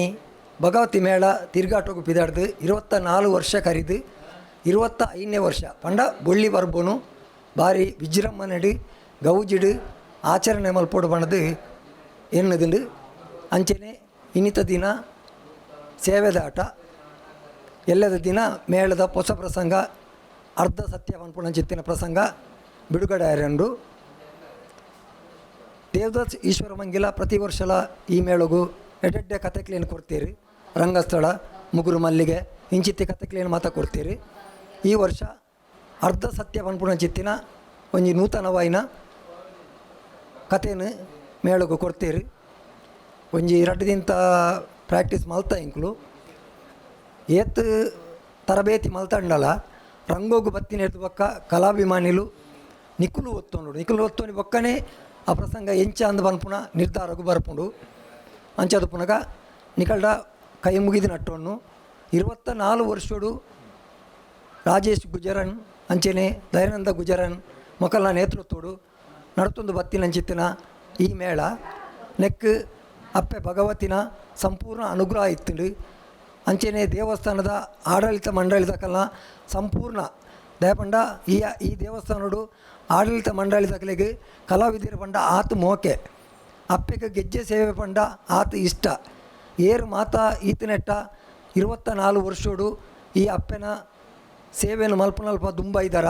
ಭಗವತಿ ಮೇಳ ತಿರ್ಗಾಟೋಗು ಪಿದಾಡ್ದು 24 ವರ್ಷ ಕರಿದು 25ನೇ ವರ್ಷ ಪಂಡ ಬೊಳ್ಳಿ ಬರ್ಬೋನು ಬಾರಿ ವಿಜೃಂಭಣೆಡು ಗೌಜಿಡು ಆಚರಣೆ ಮಲ್ಪೋಡು ಬಣ್ಣದು ಎನ್ನದುಂಡು ಅಂಚನೆ ಇನ್ನಿತ ದಿನ ಸೇವೆದ ಆಟ ಎಲ್ಲದ ದಿನ ಮೇಳದ ಹೊಸ ಪ್ರಸಂಗ ಅರ್ಧ ಸತ್ಯ ಪನ್ಪುಣ ಚಿತ್ತಿನ ಪ್ರಸಂಗ ಬಿಡುಗಡೆ ಆರಂಡು ದೇವದಾಸ್ ಈಶ್ವರ ಮಂಗಿಲ ಪ್ರತಿ ವರ್ಷಲ ಈ ಮೇಳಗೂ ಎಡೆಡ್ಡೆ ಕಥೆಕ್ಲೇನು ಕೊಡ್ತೀರಿ ರಂಗಸ್ಥಳ ಮುಗುರು ಮಲ್ಲಿಗೆ ಇಂಚಿತ್ತಿ ಕಥೆಕ್ಲೇನು ಮಾತಾ ಕೊಡ್ತೀರಿ ಈ ವರ್ಷ ಅರ್ಧ ಸತ್ಯ ಪನ್ಪುಣ ಚಿತ್ತಿನ ಒಂಜಿ ನೂತನವಾಯಿನ ಕಥೆಯನ್ನು ಮೇಳಗೂ ಕೊಡ್ತೀರಿ ಒಂಜಿ 2 ದಿನ ಪ್ರಾಕ್ಟೀಸ್ ಮಲ್ತಾ ಇಂಕ್ಲು ಏತ್ ತರಬೇತಿ ಮಲ್ತಂಡಲ ರಂಗೋಗು ಬತ್ತಿನ ಎದ್ದು ಬಕ್ಕ ಕಲಾಭಿಮಾನಿಲು ನಿಖುಲು ಒತ್ತೋನಿ ಬೊಕ್ಕನೆ ಆ ಪ್ರಸಂಗ ಎಂಚ ಅಂದು ಬನ್ಪುಣ ನಿರ್ಧಾರಗೂ ಬರ್ಪುಂಡು ಅಂಚದು ಪುನಗ ನಿಕಲ್ಡ ಕೈ ಮುಗಿದು ನಟ್ಟೊನ್ನು 24 ವರ್ಷಡು ರಾಜೇಶ್ ಗುಜರನ್ ಅಂಚನೆ ದಯಾನಂದ ಗುಜರನ್ ಮೊಕಲ್ನ ನೇತೃತ್ವಡು ನಡತೊಂದು ಬತ್ತಿನಂಚಿತ್ತಿನ ಈ ಮೇಳ ನೆಕ್ ಅಪ್ಪೆ ಭಗವತಿನ ಸಂಪೂರ್ಣ ಅನುಗ್ರಹ ಇತ್ತುಂಡು ಅಂಚನೆ ದೇವಸ್ಥಾನದ ಆಡಳಿತ ಮಂಡಳಿದಕಲ್ನ ಸಂಪೂರ್ಣ ದಯಪಂಡ ಈ ದೇವಸ್ಥಾನಡು ಆಡಳಿತ ಮಂಡಳಿದಕಲೆಗೆ ಕಲಾವಿದರು ಪಂಡ ಆತು ಮೋಕೆ ಅಪ್ಪೆಗೆ ಗೆಜ್ಜೆ ಸೇವೆ ಪಂಡ ಆತು ಇಷ್ಟ ಏರು ಮಾತಾ ಈತನೆಟ್ಟ 24 ವರ್ಷೋಡು ಈ ಅಪ್ಪೆನ ಸೇವೆಯನ್ನು ಮಲ್ಪನಲ್ಪ ದುಂಬ ಇದ್ದಾರ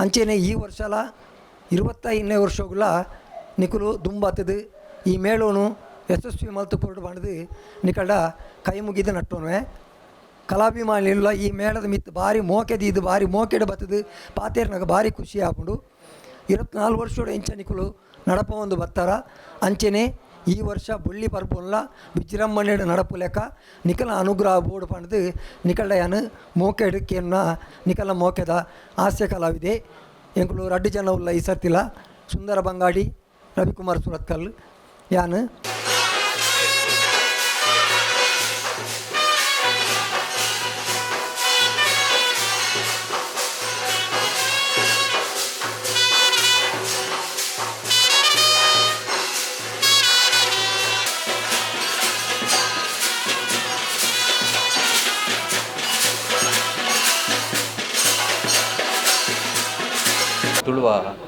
ಅಂಚೆನೆ ಈ ವರ್ಷಲ 25ನೇ ವರ್ಷಗಳ ನಿಖಲು ದುಂಬಾತದು ಈ ಮೇಳೋನು ಯಶಸ್ವಿ ಮಲ್ತು ಕೊರಡು ಮಾಡಿದು ನಿಕಲ್ಡ ಕೈ ಮುಗಿದು ನಟ್ಟೋನ್ವೆ ಕಲಾಭಿಮಾನಿ ಇಲ್ಲ ಈ ಮೇಳದ ಮಿತ್ತು ಭಾರಿ ಮೋಕೆದು ಇದು ಭಾರಿ ಮೋಕೆಡು ಬತ್ತದು ಪಾತೇರ್ನಾಗ ಭಾರಿ ಖುಷಿ ಹಾಕೊಂಡು 24 ವರ್ಷೋಡು ಎಂಚ ನಿಖಲು ನಡಪ ಒಂದು ಬರ್ತಾರ ಅಂಚೆನೆ ಈ ವರ್ಷ ಬೊಳ್ಳಿ ಪರ್ಪುಲ್ಲ ವಿಜೃಂಭಣೆ ನಡಪು ಲೆಕ್ಕ ನಿಖಲ ಅನುಗ್ರಹ ಬೋರ್ಡು ಪಣದು ನಿಕಲ್ಡ ಯಾನು ಮೋಕೆಡು ಕೇನ್ನ ನಿಖಲ ಮೋಕೆದ ಹಾಸ್ಯ ಕಲಾವಿದೆ ಎಂಕುಲು 2 ಜನ ಉಲ್ಲ ಈ ಸರ್ತಿಲ ಸುಂದರ ಬಂಗಾಡಿ ರವಿಕುಮಾರ್ ಸುರತ್ಕಲ್ ಯಾನು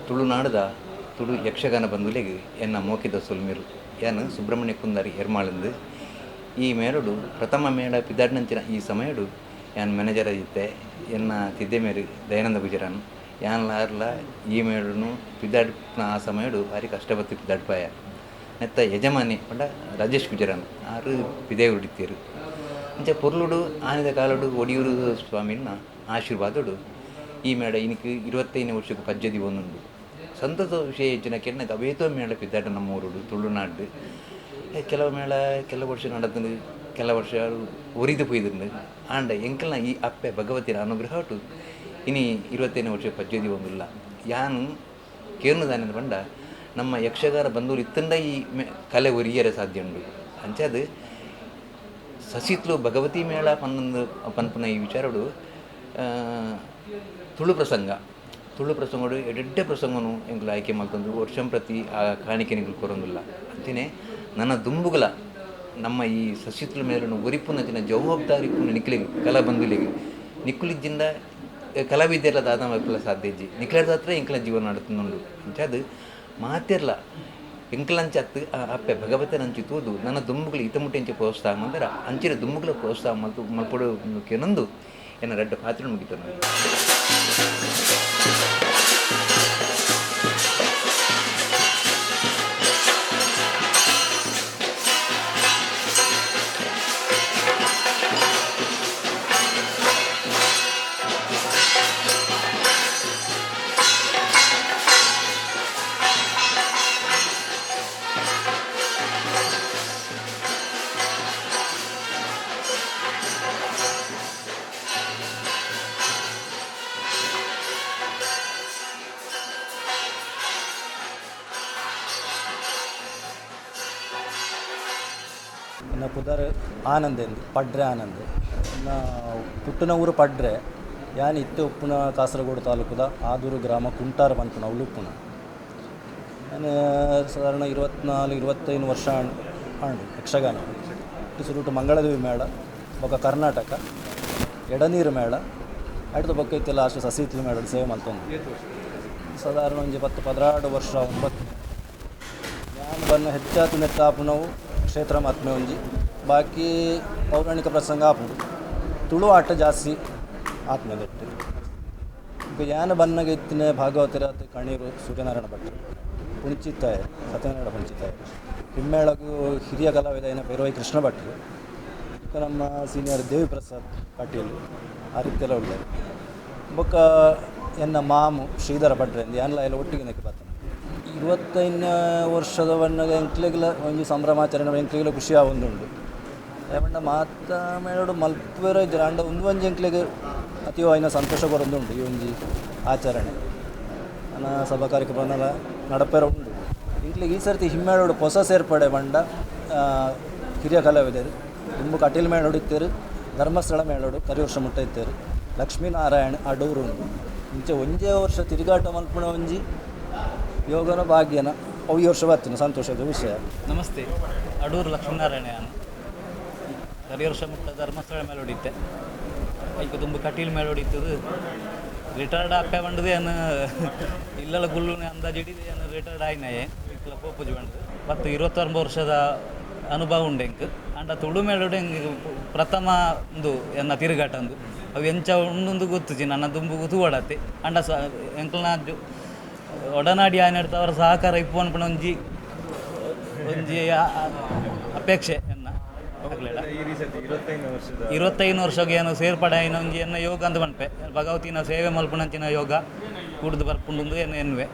ತುಳುನಾಡದ ತುಳು ಯಕ್ಷಗಾನ ಬಂದುಲೆಗೆ ಎನ್ನ ಮೋಕಿದ ಸೊಲ್ಮೇರು ಯಾನು ಸುಬ್ರಹ್ಮಣ್ಯ ಕುಂದಾರಿ ಎರ್ಮಾಳಂದು ಈ ಮೇರಡು ಪ್ರಥಮ ಮೇಳ ಪಿದಾಡ್ನಂಚಿನ ಈ ಸಮಯಡು ಯಾನ್ ಮ್ಯಾನೇಜರ್ ಇತ್ತೆ ಎನ್ನ ತಿದ್ದೆ ಮೇರು ದಯಾನಂದ ಗುಜರಾನ್ ಯಾನ್ಲಾರ್ಲ ಈ ಮೇಳನು ಪಿದಾಡ್ನ ಆ ಸಮಯಡು ಭಾರಿ ಕಷ್ಟಪಟ್ಟು ಪಿದಾಡ್ಪಾಯ ನೆತ್ತ ಯಜಮಾನಿ ಪಂಡ ರಾಜೇಶ್ ಗುಜರಾನ್ ಆರು ಪಿದೇ ಹುಡಿತೀರು ಅಂಚೆ ಪೊರ್ಲುಡು ಆನೆದ ಕಾಲಡು ಒಡಿಯೂರು ಸ್ವಾಮಿನ ಆಶೀರ್ವಾದಡು ಈ ಮೇಳ ಇನಿക്ക് 25ನೇ ವರ್ಷಕ್ಕೆ ಪಜ್ಜದಿ ಒಂದುಂಡು ಸಂತೋಷ ವಿಷಯ ಹೆಚ್ಚಿನ ಕೆನ್ನಕ್ಕೆ ಅವೇತೋ ಮೇಳ ಪಿದ್ದಾಟ ನಮ್ಮ ಊರುಡು ತುಳುನಾಡು ಕೆಲವು ಮೇಳ ಕೆಲವು ವರ್ಷ ನಡೆದು ಕೆಲವು ವರ್ಷ ಒರಿದು ಪೊಯ್ದುಂಡು ಆಂಡ ಎಂಕಲ್ನ ಈ ಅಪ್ಪೆ ಭಗವತಿನ ಅನುಗ್ರಹ ಹೊಟ್ಟು ಇನಿ 25ನೇ ವರ್ಷ ಪಜ್ಜದಿ ಒಂದಿಲ್ಲ ಯಾನು ಕೇರ್ನುದಾನೆ ಪಂಡ ನಮ್ಮ ಯಕ್ಷಗಾನ ಬಂದೂರು ಇತ್ತಂಡ ಈ ಕಲೆ ಒರಿಯರೆ ಸಾಧ್ಯ ಉಂಡು ಅಂಚದು ಸಸಿತ್ಲು ಭಗವತಿ ಮೇಳ ಪನ್ಪುನ ಈ ವಿಚಾರಡು ತುಳು ಪ್ರಸಂಗಡು ಎಡ್ಡೆ ಪ್ರಸಂಗನು ಎಂಗ್ಲು ಆಯ್ಕೆ ಮಲ್ತಂದು ವರ್ಷಂ ಪ್ರತಿ ಆ ಕಾಣಿಕೆ ನಿಂಗ್ಲು ಕೊರೊಂದಿಲ್ಲ ಅಂತಿನೇ ನನ್ನ ದುಂಬುಗಳ ನಮ್ಮ ಈ ಸಸಿತ್ಲು ಮೇಲನ್ನು ಒರಿಪುನಂಚಿನ ಜವಾಬ್ದಾರಿ ಪುನ ನಿಕ್ಲಿಗೆ ಕಲಾ ಬಂದುಲಿಗೆ ನಿಕ್ಕುಲಿಜ್ಜಿಂದ ಕಲಾವಿದ್ಯೆಲ್ಲ ದಾದ ಮಕ್ಕಳ ಸಾಧ್ಯ ಇಜ್ಜಿ ನಿಕ್ಲದ ಹತ್ರ ಎಂಕ್ಲ ಜೀವನ ನಡುತ್ತುಂಡು ಅಂಚಾದು ಮಾತಿರ್ಲ ಎಂಕ್ಲಂಚತ್ತು ಆ ಅಪ್ಪೆ ಭಗವತನಂಚಿ ತೂದು ನನ್ನ ದುಂಬುಗಳು ಇತಮುಟ್ಟೆಂಚೆ ಪ್ರೋತ್ಸಾಹ ಮಂದರ ಅಂಚಿನ ದುಂಬುಗಳ ಪ್ರೋತ್ಸಾಹ ಮಲ್ಪಡು ಕೆನೊಂದು ಎನ್ನ 2 ಪಾತ್ರ ಮುಗಿತು ನನಗೆ ಇನ್ನು ಪುದರ್ ಆನಂದ್ ಎಂದು ಪಡ್ರೆ ಆನಂದ್ ಇನ್ನು ಪುಟ್ಟನ ಊರು ಪಡ್ರೆ ಯಾನ್ ಇತ್ತೆ ಉಪ್ಪುನ ಕಾಸರಗೋಡು ತಾಲೂಕುದ ಆದೂರು ಗ್ರಾಮ ಕುಂಟಾರ ಪನ್ಪುನ ಉಳುಪ್ಪುನ ನಾನು ಸಾಧಾರಣ 24-25 ವರ್ಷ ಆಂಡು ಯಕ್ಷಗಾನ ಒಟ್ಟು ಸುರುಟು ಮಂಗಳದೇವಿ ಮೇಳ ಬೊಕ್ಕ ಕರ್ನಾಟಕ ಎಡನೀರು ಮೇಳ ಅಡ್ದು ಬೊಕ್ಕ ಇತ್ತು ಲಾಸ್ಟ್ ಸಸಿಹಿತ್ಲು ಮೇಳ ಸೇವೆ ಮಲ್ತೊಂದು ಸಾಧಾರಣ ಒಂಜಿ 10-12 ವರ್ಷ 9 ನಾನು ಬನ್ನ ಹೆಚ್ಚಾತು ನೆಟ್ಟ ಆಪುನವು ಕ್ಷೇತ್ರ ಮಹಾತ್ಮೆ ಒಂಜಿ ಬಾಕಿ ಪೌರಾಣಿಕ ಪ್ರಸಂಗ ಆಪುಂಡು ತುಳು ಆಟ ಜಾಸ್ತಿ ಆತ್ಮೆ ನೆಟ್ಟು ಈಗ ಯಾನ ಬನ್ನಗೆ ಇತ್ತಿನ ಭಾಗವತರ ಕಣೀರು ಸೂರ್ಯನಾರಾಯಣ ಭಟ್ರು ಪುಂಚಿತ್ತಾಯ ಸತ್ಯನಾರಾಯಣ ಪುಂಚಿತ್ತಾಯ ಹಿಮ್ಮೇಳಗೂ ಹಿರಿಯ ಕಲಾವಿದ ಏನ ಪೈರವೈ ಕೃಷ್ಣ ಭಟ್ರು ಈಗ ನಮ್ಮ ಸೀನಿಯರ್ ದೇವಿ ಪ್ರಸಾದ್ ಪಾಟೀಲ್ ಆ ರೀತಿಯೆಲ್ಲ ಒಳ್ಳೆಯದು ಬೊಕ್ಕ ಎನ್ನ ಮಾಮು ಶ್ರೀಧರ ಭಟ್ರೆ ಎಂದು ಎಲ್ಲ ಒಟ್ಟಿಗೆ ನೆಕ್ಕೆ ಬರ್ತಾನೆ 25ನೇ ವರ್ಷದ ಬಣ್ಣಗೆ ಎಂಕ್ಲೆಗ್ಲ ಒಂದು ಸಂಭ್ರಮಾಚರಣೆ ಎಂಕ್ಲೆಗ್ಲ ಖುಷಿ ಆವೊಂದುಂಡು ಏಮಂಡ ಮಾತ ಮೇಳೋಡು ಮಲ್ಪೆರ ಇದ್ದಾರೆ ಅಂಡ ಒಂಜಿ ಎಂಕ್ಲೆಗೆ ಅತೀವ ಐನ ಸಂತೋಷ ಬರೋದುಂಡು ಈ ಒಂಜಿ ಆಚರಣೆ ನನ್ನ ಸಭಾ ಕಾರ್ಯಕ್ರಮನೆಲ್ಲ ನಡಪೆರ ಉಂಡು ಇಂಕ್ಲೆಗೆ ಈ ಸರ್ತಿ ಹಿಮ್ಮೇಳೋಡು ಹೊಸ ಸೇರ್ಪಡೆ ಬಂಡ ಹಿರಿಯ ಕಲಾವಿದರು ತುಂಬ ಕಟೀಲ್ ಮೇಳೋಡು ಇತ್ತೇರು ಧರ್ಮಸ್ಥಳ ಮೇಳೋಡು ಕರಿ ವರ್ಷ ಮುಟ್ಟ ಇತ್ತೇರು ಲಕ್ಷ್ಮೀನಾರಾಯಣ ಅಡೂರು ಉಂಡು ಇಂಚೆ ಒಂದೇ ವರ್ಷ ತಿರುಗಾಟ ಮಲ್ಪುಣ ಒಂಜಿ ಯೋಗನ ಭಾಗ್ಯನ ಈ ವರ್ಷ ಬರ್ತೀನಿ ಸಂತೋಷದ ವಿಷಯ. ನಮಸ್ತೆ, ಅಡೂರು ಲಕ್ಷ್ಮೀನಾರಾಯಣ. ನಾನು ಕರಿ ವರ್ಷ ಮುಟ್ಟ ಧರ್ಮಸ್ಥಳ ಮೇಲೆ ಹೊಡಿತೆ ಈಗ ತುಂಬ ಕಟೀಲ್ ಮೇಲೆ ಹೊಡಿತದು ರಿಟೈರ್ಡ್ ಆಪೆ ಬಂಡದು ಏನು ಇಲ್ಲೆಲ್ಲ ಗುಳ್ಳುನೆ ಅಂದಾಜು ಹಿಡಿದು ಏನು ರಿಟೈರ್ಡ್ ಆಯ್ನಾಯೆ ಇಲ್ಲ ಪೋಪುಜಿ ಬಂಡು ಮತ್ತು 29 ವರ್ಷದ ಅನುಭವ ಉಂಡು ಎಂಕ್ ಅಂಡ ತುಳು ಮೇಲೋಡು ಹೆಂಗೆ ಪ್ರಥಮ ಒಂದು ಎನ್ನ ತಿರುಗಾಟ ಅಂದು ಅವು ಎಂಚ ಉಂಡೊಂದು ಗೊತ್ತುಜಿ ನನ್ನ ದುಂಬು ತೂವಡತ್ತೆ ಅಂಡ ಎಂಕ್ಲನ ಒಡನಾಡಿ ಆಯ್ನಾಡ್ತ ಅವರ ಸಹಕಾರ ಇಪ್ಪು ಅನ್ಪಣ ಒಂಜಿ ಅಪೇಕ್ಷೆ ಎನ್ನ 25 ವರ್ಷಕ್ಕೆ ಏನು ಸೇರ್ಪಡೆ ಆಯ್ನ ಒಂಜಿ ಎನ್ನ ಯೋಗ ಅಂತ ಬನ್ಪೆ ಭಗವತಿನ ಸೇವೆ ಮಲ್ಪಣಂಚಿನ ಯೋಗ ಕುಡ್ದು ಬರ್ಪುಂಡು ಏನು ಎನ್ನುವೆ.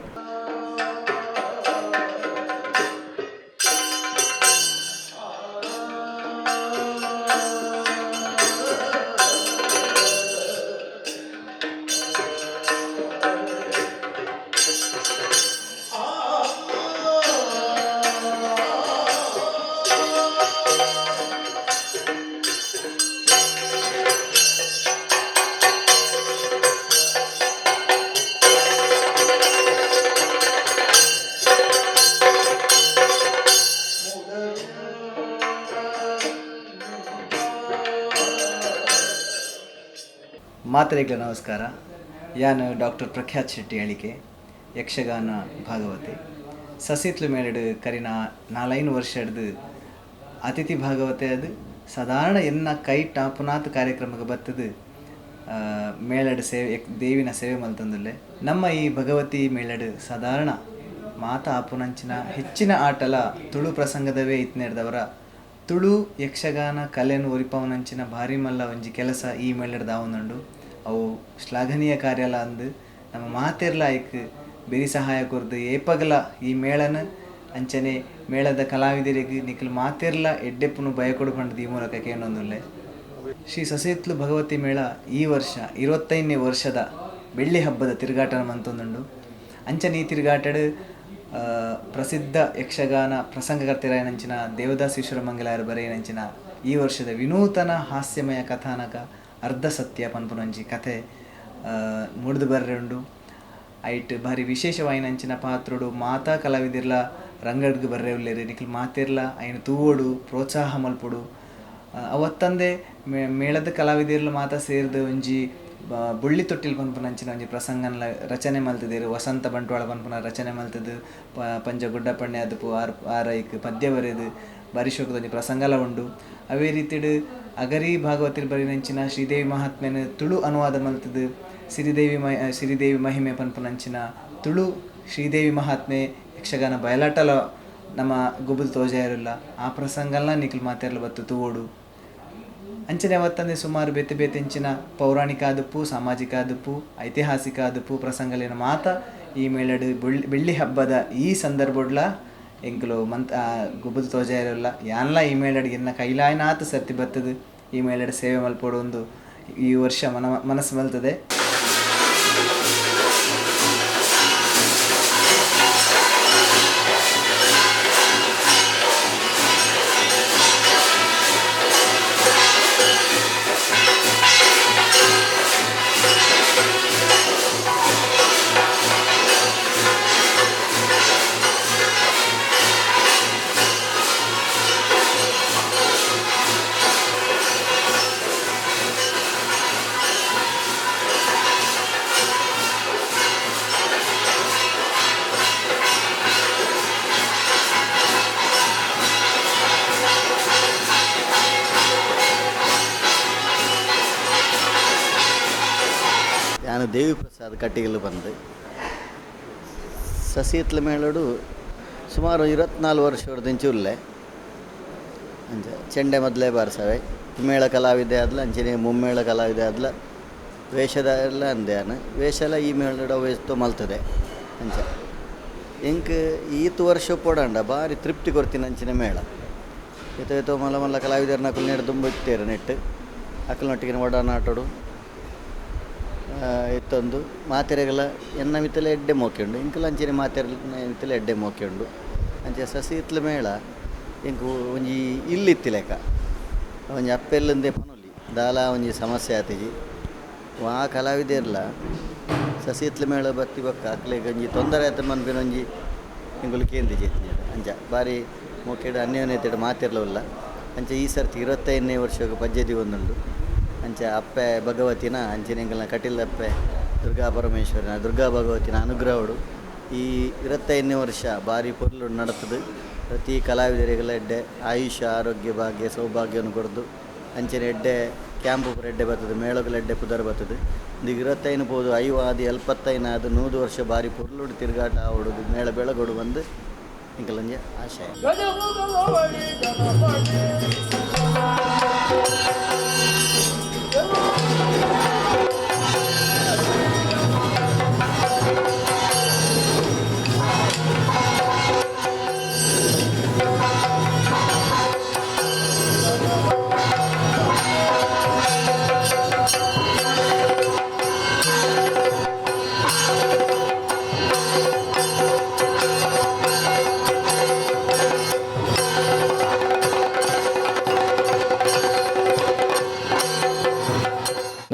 ಮಾತರಿಗಳ ನಮಸ್ಕಾರ. ಯಾನು ಡಾಕ್ಟರ್ ಪ್ರಖ್ಯಾತ್ ಶೆಟ್ಟಿ ಹೇಳಿಕೆ ಯಕ್ಷಗಾನ ಭಾಗವತೆ ಸಸಿಹಿತ್ಲು ಮೇಲಡು ಕರಿನ 4 ವರ್ಷ ಹಿಡ್ದು ಅತಿಥಿ ಭಾಗವತೆ ಅದು ಸಾಧಾರಣ ಎನ್ನ ಕೈ ಟಾಪುನಾತ್ ಕಾರ್ಯಕ್ರಮಕ್ಕೆ ಬರ್ತದು ಮೇಳಡು ಸೇವೆ ದೇವಿನ ಸೇವೆ ಮಲ್ತಂದುಲ್ಲೆ ನಮ್ಮ ಈ ಭಗವತಿ ಮೇಳಡು ಸಾಧಾರಣ ಮಾತ ಆಪುನಂಚಿನ ಹೆಚ್ಚಿನ ಆಟಲ ತುಳು ಪ್ರಸಂಗದವೇ ಇತ್ನೇರ್ದವರ ತುಳು ಯಕ್ಷಗಾನ ಕಲೆಯನ್ನು ಒರಿಪವನಂಚಿನ ಭಾರಿ ಮಲ್ಲ ಒಂಜಿ ಕೆಲಸ ಈ ಮೇಳಡ್ ದಾವೊಂದುಂಡು. ಅವು ಶ್ಲಾಘನೀಯ ಕಾರ್ಯಲ ಅಂದು ನಮ್ಮ ಮಾತೆರ್ಲ ಐಕ್ ಬೆರಿ ಸಹಾಯ ಕೊರ್ದು ಏಪಗಲ ಈ ಮೇಳನ ಅಂಚನೆ ಮೇಳದ ಕಲಾವಿದರಿಗೆ ನಿಖಲ್ ಮಾತೆರ್ಲ ಎಡ್ಡೆಪ್ಪನು ಭಯ ಕೊಡ್ಕೊಂಡು ಈ ಮೂಲಕ ಕೇಳೊಂದುಲ್ಲೆ. ಶ್ರೀ ಸಸಿಹಿತ್ಲು ಭಗವತಿ ಮೇಳ ಈ ವರ್ಷ 25ನೇ ವರ್ಷದ ಬೆಳ್ಳಿ ಹಬ್ಬದ ತಿರುಗಾಟನ ಮಂತೊಂದುಂಡು. ಅಂಚನೆ ಈ ತಿರುಗಾಟಡು ಪ್ರಸಿದ್ಧ ಯಕ್ಷಗಾನ ಪ್ರಸಂಗಕರ್ತೆರಾಯನಂಚಿನ ದೇವದಾಸ್ ಈಶ್ವರ ಮಂಗಲಾಯರು ಬರೆಯನಂಚಿನ ಈ ವರ್ಷದ ವಿನೂತನ ಹಾಸ್ಯಮಯ ಕಥಾನಕ ಅರ್ಧ ಸತ್ಯ ಪನ್ಪುನಂಜಿ ಕಥೆ ಮುಡ್ದು ಬರ್ರೆ ಉಂಡು. ಐಟ್ ಭಾರಿ ವಿಶೇಷವಾಯಿನಂಚಿನ ಪಾತ್ರೋಡು ಮಾತಾ ಕಲಾವಿದಿರ್ಲ ರಂಗಡ್ಗೆ ಬರ್ರೆ ಉಲ್ಲೇರಿ ನಿಖಲ್ ಮಾತಿರ್ಲ ಐನು ತೂವೋಡು ಪ್ರೋತ್ಸಾಹ ಮಲ್ಪುಡು ಅವತ್ತಂದೆ ಮೇಳದ ಕಲಾವಿದಿರ್ಲ ಮಾತಾ ಸೇರಿದ ಒಂಜಿ ಬುಳ್ಳಿ ತೊಟ್ಟಿಲ್ ಪನ್ಪುನಂಚಿನ ಒಂಜಿ ಪ್ರಸಂಗನ ರಚನೆ ಮಲ್ತದೇರು. ವಸಂತ ಬಂಟ್ವಾಳ ಪನ್ಪುನ ರಚನೆ ಮಲ್ತದು ಪಂಜ ಗುಡ್ಡಪಣ್ಣೆ ಅದಪ್ಪು ಆರೈಕ್ ಪದ್ಯ ಬರೆದು ಬಾರಿಶೋಕದ ಒಂಜಿ ಪ್ರಸಂಗಲ ಉಂಡು. ಅವೇ ರೀತಿಡು ಅಗರಿ ಭಾಗವತಿರ್ ಬರಿನಂಚಿನ ಶ್ರೀದೇವಿ ಮಹಾತ್ಮೆನ ತುಳು ಅನುವಾದ ಮಲ್ತದು ಸಿರಿದೇವಿ ಮಹಿಮೆ ಪನ್ಪುನಂಚಿನ ತುಳು ಶ್ರೀದೇವಿ ಮಹಾತ್ಮೆ ಯಕ್ಷಗಾನ ಬಯಲಾಟಲ ನಮ್ಮ ಗುಬುಲ್ ತೋಜಾಯಿರಲ್ಲ ಆ ಪ್ರಸಂಗಲ್ಲ ನಿಖಿಲ್ ಮಾತೆರ್ಲ ಬತ್ತು ತೂವೋಡು. ಅಂಚನೆ ಅವತ್ತಂದೆ ಸುಮಾರು ಬೇತೆ ಬೇತೆಂಚಿನ ಪೌರಾಣಿಕ ಆದಪ್ಪು ಸಾಮಾಜಿಕ ಆದಪ್ಪು ಐತಿಹಾಸಿಕ ಆದಪ್ಪು ಪ್ರಸಂಗಲಿನ ಮಾತ ಈ ಮೇಳಡು ಬೆಳ್ಳಿ ಹಬ್ಬದ ಈ ಸಂದರ್ಭಡ್ಲ ಎಂಕಲು ಗುಬುದು ತೋಜಾಯಿರಲ್ಲ ಯಾನ್ಲ ಈ ಮೇಳಡಿಗೆ ಎನ್ನ ಕೈಲಾಯನಾತ ಸರ್ತಿ ಬರ್ತದೆ ಈ ಮೇಳಡು ಸೇವೆ ಮಲ್ಪೋಡು ಒಂದು ಈ ವರ್ಷ ಮನಸ್ಸು ಮಲ್ತದೆ. ದೇವಿ ಪ್ರಸಾದ್ ಕಟ್ಟಿಗೆಲು ಬಂದು ಸಸಿಹಿತ್ಲು ಮೇಳೋಡು ಸುಮಾರು 24 ವರ್ಷ ಹೊಡೆದಿಂಚು ಉಲ್ಲೆ ಅಂಚ ಚೆಂಡೆ ಮೊದಲೇ ಬಾರಿಸವೆ ಮೇಳ ಕಲಾವಿದೆ ಆದ್ಲ ಅಂಚನೆ ಮುಮ್ಮೇಳ ಕಲಾವಿದೆ ಆದ್ಲ ವೇಷದ ಎಲ್ಲ ಅಂದೇನು ವೇಷ ಎಲ್ಲ ಈ ಮೇಳ ವೇಸ್ತು ಮಲ್ತದೆ ಅಂಚ ಎಂಕ್ ಈತು ವರ್ಷ ಪೋಡಂಡ ಭಾರಿ ತೃಪ್ತಿ ಕೊಡ್ತೀನಿ ಅಂಚಿನ ಮೇಳ ಈತ ಮಲ್ಲ ಮಲ್ಲ ಕಲಾವಿದರನ್ನ ಕುಲ್ನೇಡು ತುಂಬ ಇತ್ತೇರು ನೆಟ್ಟು ಅಕ್ಕಲನೊಟ್ಟಿಗೆ ಒಡನಾಟೋಡು ಇತ್ತೊಂದು ಮಾತೆರೆಗಳ ಎನ್ನ ಮಿತ್ತಲೆ ಎಡ್ಡೆ ಮೋಕೆಂಡು ಇಂಕಲ ಅಂಚಿನ ಮಾತೆರೆ ಮಿತ್ತಲೆ ಎಡ್ಡೆ ಮೋಕೆಂಡು ಅಂಚೆ ಸಸಿಹಿತ್ಲು ಮೇಳ ಇಂಕು ಒಂಜಿ ಇಲ್ಲಿತ್ತಿಲೆಕ ಒಂಜಿ ಅಪ್ಪೆಲ್ಲಂದೆ ಪನೊಲಿ ದಾಲ ಒಂಜಿ ಸಮಸ್ಯೆ ಆತಿಜಿ ಆ ಕಲಾವಿದೆರ್ಲ ಸಸಿಹಿತ್ಲು ಮೇಳ ಬತ್ತಿ ಬಕ್ಕ ಅಕ್ಲೆಗೆ ಒಂಜಿ ತೊಂದರೆ ಆಯ್ತು ಮನ್ಪಿನ ಒಂಜಿ ಇಂಗುಲು ಕೇಂದ್ರ ಜೇತಿನ ಅಂಚ ಭಾರಿ ಮೋಕೆಡು ಅನ್ಯೋನ್ಯತೆಡು ಮಾತಿರ್ಲವಲ್ಲ ಅಂಚ ಈ ಸರ್ತಿ 25ನೇ ವರ್ಷಕ್ಕೆ ಪಜ್ಜೆದಿ ಒಂದುಂಡು ಅಂಚ ಅಪ್ಪೆ ಭಗವತಿನ ಅಂಚಿನ ಎಂಕಲ್ನ ಕಟೀಲಪ್ಪೆ ದುರ್ಗಾ ಪರಮೇಶ್ವರನ ದುರ್ಗಾ ಭಗವತಿನ ಅನುಗ್ರಹಡು ಈ 25ನೇ ವರ್ಷ ಭಾರಿ ಪೊರ್ಲು ನಡತದು ಪ್ರತಿ ಕಲಾವಿದರಿಗೆಲ್ಲ ಎಡ್ಡೆ ಆಯುಷ್ಯ ಆರೋಗ್ಯ ಭಾಗ್ಯ ಸೌಭಾಗ್ಯವನ್ನು ಕೊಡ್ದು ಅಂಚನೆ ಎಡ್ಡೆ ಕ್ಯಾಂಪು ಎಡ್ಡೆ ಬರ್ತದೆ ಮೇಳಗಳ ಎಡ್ಡೆ ಪುದರ್ ಬರ್ತದೆ ಇದು 25 ಪೋದು 5 ಆದಿ 75 ಆದ 100 ವರ್ಷ ಭಾರಿ ಪೊರ್ಲುಡು ತಿರುಗಾಟ ಆವಡುದು ಮೇಳ ಬೆಳಗೊಡು ಬಂದು ಇಂಕಲಂಜೆ ಆಶಯ.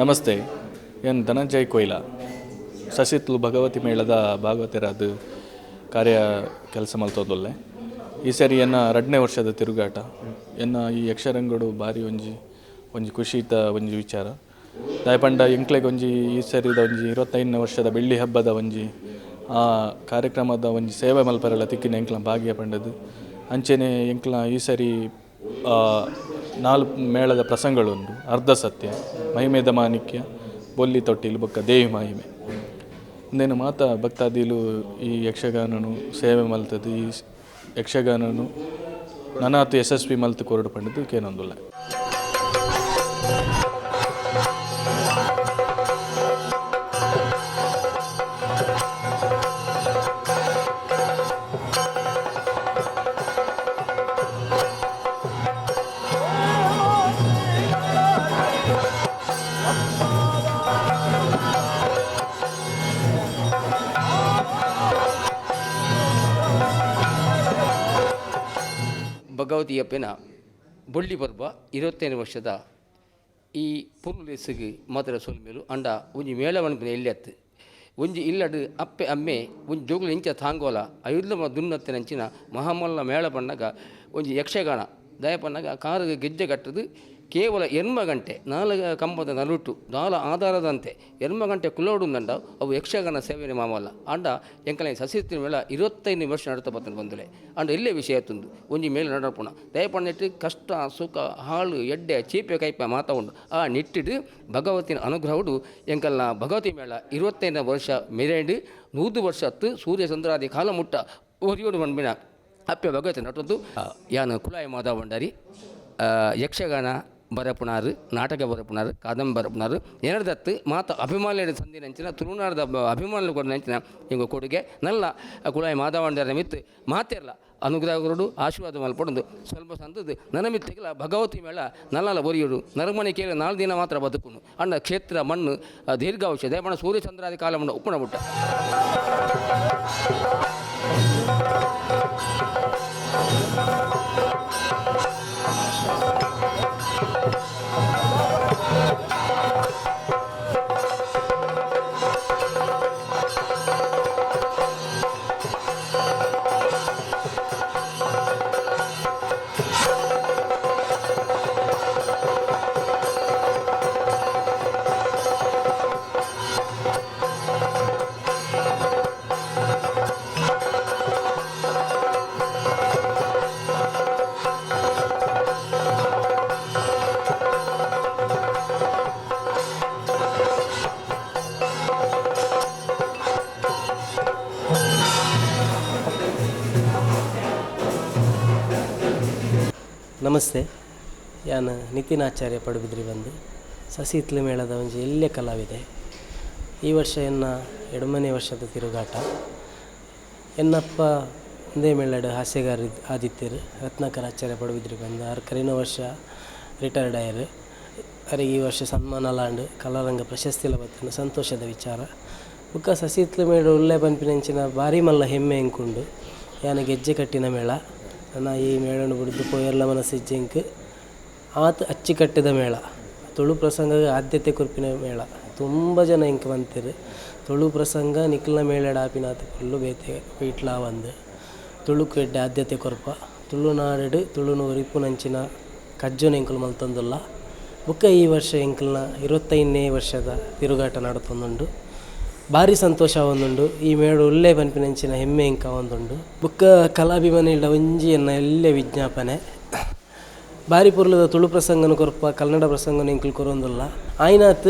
ನಮಸ್ತೆ, ಏನು ಧನಂಜಯ್ ಕೊಯ್ಲ ಸಸಿಹಿತ್ಲು ಭಗವತಿ ಮೇಳದ ಭಾಗವತರಾದ ಕಾರ್ಯ ಕೆಲಸ ಮಲ್ತೊಂದುಲ್ಲೆ. ಈ ಸರಿ ಎನ್ನ 2ನೇ ವರ್ಷದ ತಿರುಗಾಟ ಎನ್ನ ಈ ಯಕ್ಷರಂಗಡು ಭಾರಿ ಒಂಜಿ ಖುಷಿತ ಒಂಜಿ ವಿಚಾರ ದಯಪಂಡ ಎಂಕ್ಲೆಗೆ ಒಂಜಿ ಈ ಸರಿದ ಒಂಜಿ 25ನೇ ವರ್ಷದ ಬೆಳ್ಳಿ ಹಬ್ಬದ ಒಂಜಿ ಆ ಕಾರ್ಯಕ್ರಮದ ಒಂಜಿ ಸೇವೆ ಮಲ್ಪರೆಲ್ಲ ತಿಕ್ಕಿನ ಎಂಕ್ಲ ಭಾಗ್ಯ ಪಂಡದು ಅಂಚೆನೆ ಎಂಕ್ಲ ಈ ಸರಿ 4 ಮೇಳದ ಪ್ರಸಂಗಗಳುಂಡು. ಅರ್ಧ ಸತ್ಯ, ಮಹಿಮೆದ ಮಾಣಿಕ್ಯ, ಬೊಲ್ಲಿ ತೊಟ್ಟಿಲು ಬೊಕ್ಕ ದೇವಿ ಮಹಿಮೆ ಇಂದೇನು ಮಾತ ಭಕ್ತಾದಿಲು ಈ ಯಕ್ಷಗಾನನು ಸೇವೆ ಮಲ್ತದ್ದು ಈ ಯಕ್ಷಗಾನನು ನನಾತು ಯಶಸ್ವಿ ಮಲ್ತು ಕೊರಡು ಪಂಡದು ಕೇನೊಂದುಲ್ಲ. ಭಗವತಿಯಪ್ಪನ ಬೊಳ್ಳಿ ಪರ್ವ 25ನೇ ವರ್ಷದ ಈ ಪುರುಲೆಸಿಗೆ ಮಾತ್ರ ಸೊಲ್ಮೇಲು ಅಂಡ ಒಂಜಿ ಮೇಳವನ್ಪಿನ ಎಲ್ಲಿಯತ್ತು ಒಂಜಿ ಇಲ್ಲಡು ಅಪ್ಪೆ ಅಮ್ಮೆ ಒಂಜಿ ಜೋಗುಲು ಇಂಚ ತಾಂಗೋಲ ಅಯುರ್ಲ ದುನ್ನತ್ತಿನಂಚಿನ ಮಹಾಮಲ್ಲ ಮೇಳ ಪಣ್ಣಗ ಒಂಜಿ ಯಕ್ಷಗಾನ ದಯ ಪಣ್ಣಗ ಕಾರಿಗೆ ಗೆಜ್ಜೆ ಕಟ್ಟದು ಕೇವಲ 2 ಗಂಟೆ 4 ಕಂಬದ ನಲುಟು 4 ಆಧಾರದಂತೆ 2 ಗಂಟೆ ಕುಲೋಡುಂದಂಡ ಅವು ಯಕ್ಷಗಾನ ಸೇವೆನೆ ಮಾಮಲ್ಲ ಅಂಡ ಎಂಕಲ ಸಸಿಹಿತ್ಲು ಮೇಳ 25ನೇ ವರ್ಷ ನಡತ ಬತ್ತನ ಬಂದುಲೆ ಅಂಡ ಇಲ್ಲೇ ವಿಷಯ ತುಂದು ಒಂಜಿ ಮೇಳ ನಡಪುಣ ದಯಪಣ್ಣಿಟ್ಟು ಕಷ್ಟ ಸುಖ ಹಾಳು ಎಡ್ಡೆ ಚೀಪೆ ಕೈಪ ಮಾತಾಡು ಆ ನಿಟ್ಟಿಡು ಭಗವತಿನ ಅನುಗ್ರಹಡು ಎಂಕಲ್ನ ಭಗವತಿ ಮೇಳ 25ನೇ ವರ್ಷ ಮೆರೆಂಡು 100 ವರ್ಷ ಹತ್ತು ಸೂರ್ಯ ಚಂದ್ರಾದಿ ಕಾಲ ಮುಟ್ಟ ಒರಿಯೋಡು ಮಣ್ಬಿನ ಅಪ್ಪೆ ಭಗವತಿ ನಟದ್ದು ಯಾನು ಕುಲಾಯ ಮಾಧವ ಭಂಡಾರಿ ಯಕ್ಷಗಾನ ಬರಪುಣಾರು ನಾಟಕ ಬರಪುಣಾರು ಕಾದಂಬರಿ ಬರಪುಣಾರು ಎರಡತ್ತು ಮಾತ ಅಭಿಮಾನಿಯ ಸಂದಿನಂಚಿನ ತುಳುನಾಡದ ಅಭಿಮಾನಿಗಳು ಕೊಡಂಚಿನ ಹಿಂಗೆ ಕೊಡುಗೆ ನಲ್ಲ ಕುಳಾಯಿ ಮಾಧವಂಡರ ಮಿತ್ತು ಮಾತೆಲ್ಲ ಅನುಗ್ರಹಗಳು ಆಶೀರ್ವಾದ ಮಲ್ಪಡೋದು ಸ್ವಲ್ಪ ಸಂತದ್ದು ನನ್ನ ಮಿತ್ತಿಗೆಲ್ಲ ಭಗವತಿ ಮೇಳ ನಲ್ಲಲ್ಲ ಬರಿಯೋಡು ನರಮನೆ ಕೇಳಿ 4 ದಿನ ಮಾತ್ರ ಬದುಕುನು ಅಣ್ಣ ಕ್ಷೇತ್ರ ಮಣ್ಣು ದೀರ್ಘಾವಶ್ಯ ದಯಪಣ ಸೂರ್ಯಚಂದ್ರಾದಿ ಕಾಲಮಣ್ಣ ಉಪ್ಪಣ ಬಿಟ್ಟ. ನಮಸ್ತೆ. ಯಾನು ನಿತಿನ್ ಆಚಾರ್ಯ ಪಡುಬಿದ್ರಿ ಬಂದು ಸಸಿಹಿತ್ಲು ಮೇಳದ ಒಂಜಿ ಎಲ್ಲೆ ಕಲಾವಿದೆ. ಈ ವರ್ಷ ಎನ್ನ ಎಡಮನೆ ವರ್ಷದ ತಿರುಗಾಟ. ಎನ್ನಪ್ಪ ಒಂದೇ ಮೇಳಡ್ ಹಾಸ್ಯಗಾರ ಆದಿತ್ಯರು ರತ್ನಾಕರ್ ಆಚಾರ್ಯ ಪಡುಬಿದ್ರಿ ಬಂದು ಅವ್ರ ಕರಿನ ವರ್ಷ ರಿಟೈರ್ಡ್ ಆಯರು. ಅವರಿಗೆ ಈ ವರ್ಷ ಸನ್ಮಾನ ಲಾಂಡ್ ಕಲಾರಂಗ ಪ್ರಶಸ್ತಿ ಲಭ್ಯನ ಸಂತೋಷದ ವಿಚಾರ. ಬುಕ್ಕ ಸಸಿಹಿತ್ಲು ಮೇಳ ಉಳ್ಳೆ ಪಂಪಿನಂಚಿನ ಭಾರಿ ಮಲ್ಲ ಹೆಮ್ಮೆ ಎಂಕುಂಡು. ಯಾನ ಗೆಜ್ಜೆ ಕಟ್ಟಿನ ಮೇಳ. ನಾ ಈ ಮೇಳನ ಬಿಡಿದು ಪೋಯರ್ಲ ಮನಸ್ಸಿಜ್ಜೆಂಕ್ ಆತ ಅಚ್ಚಿ ಕಟ್ಟಿದ ಮೇಳ. ತುಳು ಪ್ರಸಂಗಗೆ ಆದ್ಯತೆ ಕೊರ್ಪಿನ ಮೇಳ. ತುಂಬ ಜನ ಇಂಕ ಬಂತಿರು. ತುಳು ಪ್ರಸಂಗ ನಿಖಿಲ್ನ ಮೇಳಡ ಆಪಿನಾಥ ಫುಲ್ಲು ಬೇತೆ ಪೀಟ್ಲಾ ಒಂದು ತುಳುಕು ಎಡ್ಡೆ ಆದ್ಯತೆ ಕೊರ್ಪ. ತುಳುನಾಡು ತುಳುನೂರು ಇಪ್ಪುನಂಚಿನ ಕಜ್ಜುನ ಎಂಕುಲು ಮಲ್ತೊಂದುಲ್ಲ. ಬುಕ್ಕ ಈ ವರ್ಷ ಎಂಕಲ್ನ 25ನೇ ವರ್ಷದ ತಿರುಗಾಟ ನಡತೊಂದುಂಡು. ಭಾರಿ ಸಂತೋಷ ಆವೊಂದುಂಡು. ಈ ಮೇಳು ಒಳ್ಳೆ ಪನ್ಪಿನಂಚಿನ ಹೆಮ್ಮೆ ಇಂಕ ಆವೊಂದುಂಡು. ಬುಕ್ಕ ಕಲಾಭಿಮಾನಿಗಳ ಒಂಜಿ ಎನ್ನ ಎಲ್ಲೆ ವಿಜ್ಞಾಪನೆ. ಭಾರಿ ಪುರ್ಲದ ತುಳು ಪ್ರಸಂಗನ ಕೊರಪ ಕನ್ನಡ ಪ್ರಸಂಗನ ಎಂಕುಲು ಕೊರೊಂದುಲ್ಲ. ಆಯ್ನಾತ್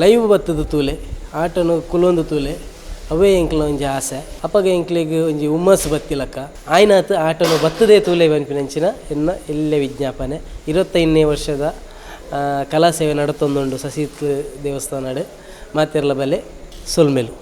ಲೈವ್ ಬತ್ತದ ತೂಲೆ ಆಟನು ಕುಲೊಂದು ತೂಲೆ ಅವೇ ಎಂಕ್ಲ ಒಂಜಿ ಆಸೆ. ಅಪ್ಪಗ ಎಂಕ್ಲಿಗೆ ಒಂಜಿ ಹುಮ್ಮಸ್ಸು ಬತ್ತಿಲಕ್ಕ ಆಯ್ನಾತ್ ಆಟನು ಬತ್ತದೇ ತೂಲೆ ಪನ್ಪಿನಂಚಿನ ಎನ್ನ ಎಲ್ಲೆ ವಿಜ್ಞಾಪನೆ. 25ನೇ ವರ್ಷದ ಕಲಾ ಸೇವೆ ನಡತೊಂದುಂಡು ಸಸಿಹಿತ್ಲು ದೇವಸ್ಥಾನಡ್ ಮಾತೆರ್ಲ ಬಲೆ ಸೊಲ್ಮೆಲು.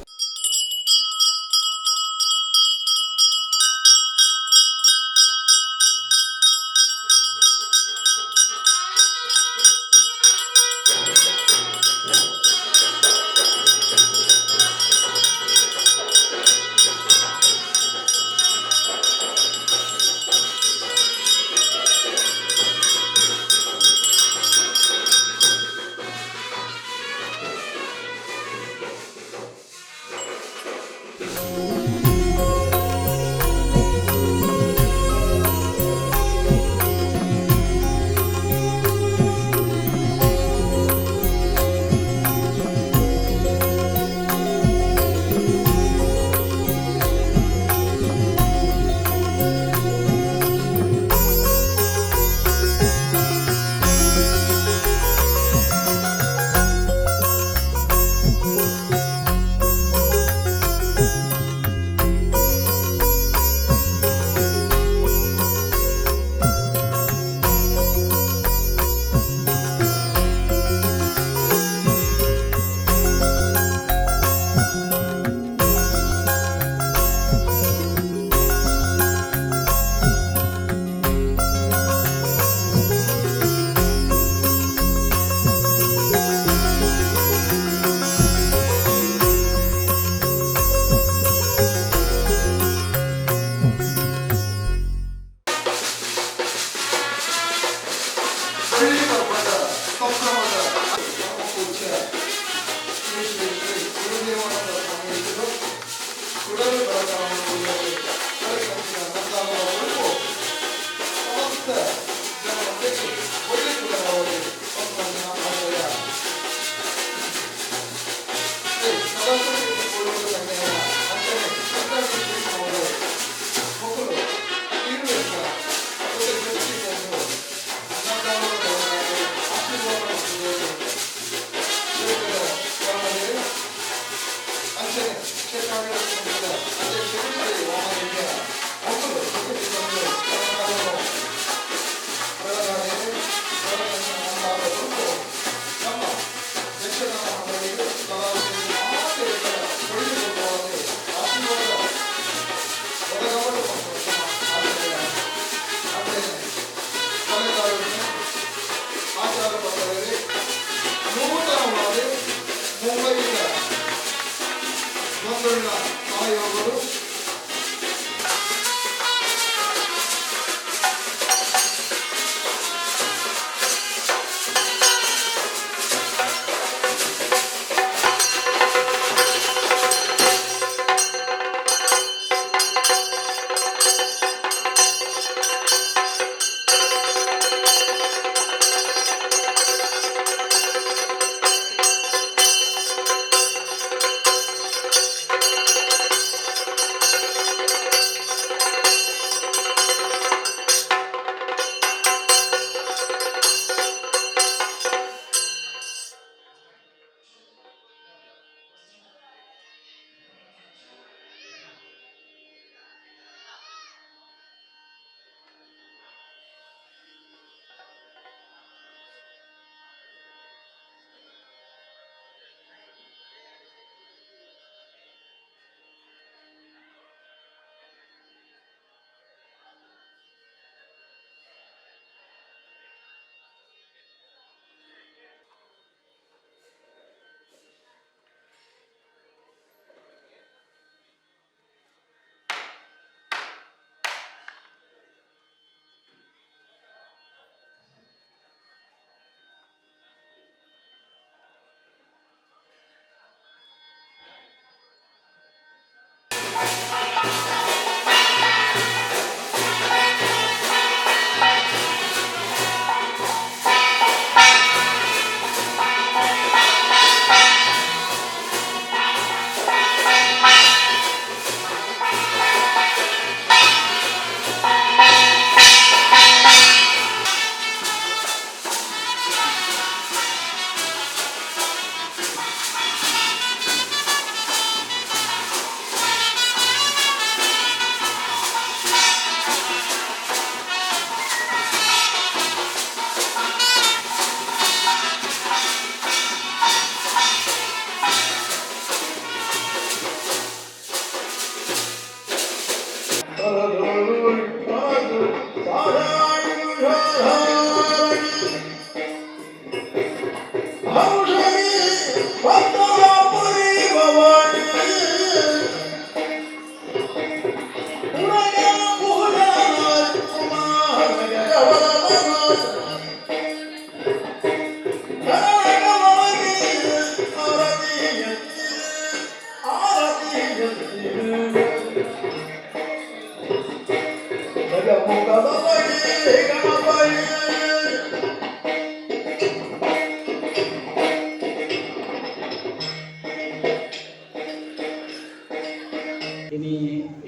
ಇನಿ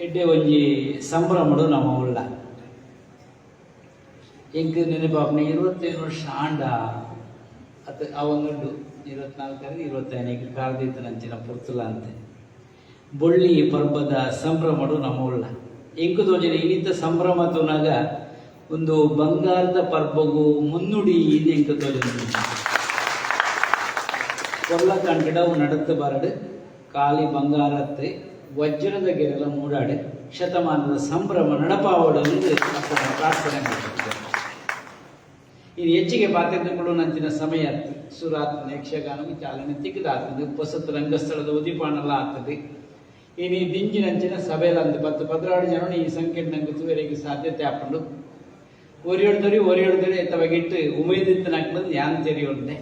ಎಡ್ಡೆ ಒಂಜಿ ಸಂಭ್ರಮಡು ನಮ್ಮ ಉಳ್ಳ ಎಂಕ್ ನೆನಪಾಪನ 25 ವರ್ಷ ಆಂಡ ಅದು ಅವನುಂಡು 24 25 ಕಾರ್ದಿತ್ತ ನಂಚಿನ ಪುರ್ತುಲ ಅಂತೆ ಬೊಳ್ಳಿ ಪರ್ಬದ ಸಂಭ್ರಮಡು ನಮ್ಮ ಉಳ್ಳ ಎಂಕು ತೋಜನೆ ಇನ್ನಿತ ಸಂಭ್ರಮ ತೋನಾಗ ಒಂದು ಬಂಗಾರದ ಪರ್ಬಗು ಮುನ್ನುಡಿ ಎಂಕು ತೋಜನೆ ಕೊಲ್ಲ ಕಂಟಡವು ನಡತ್ತು ಬರಡು ಕಾಲಿ ಬಂಗಾರತ್ತೆ ವಜ್ರದ ಗೆರೆಲ್ಲ ಮೂಡಾಡೆ ಶತಮಾನದ ಸಂಭ್ರಮ ನಡಪಾವಡು ಪ್ರಾರ್ಥನೆ ಮಾಡಿದ್ದಾರೆ. ಇನ್ನು ಹೆಚ್ಚಿಗೆ ಪಾತ್ರಗಳು ನಂಚಿನ ಸಮಯ ಸುರಾತ್ನ ಯಕ್ಷಗಾನ ಚಾಲನೆ ತಿಕ್ಕದಾಗ್ತದೆ ಹೊಸತು ರಂಗಸ್ಥಳದ ಉದಿಪಾನೆಲ್ಲ ಆಗ್ತದೆ. ಇನ್ನು ಈ ದಿಂಜಿನಂಚಿನ ಸಭೆಯಲ್ಲಂದು 10-16 ಜನ ಈ ಸಂಖ್ಯೆ ನಂಗೆ ತುವರೆಗೆ ಸಾಧ್ಯತೆ ಹಾಕೊಂಡು ಒರಿಯೊಡ್ದರಿ ಎತ್ತವಾಗಿಟ್ಟು ಉಮೇದಿತ್ತನಾಗ್ತದೆ ಯಾನ್ ತೆರೆಯೋಡೆ.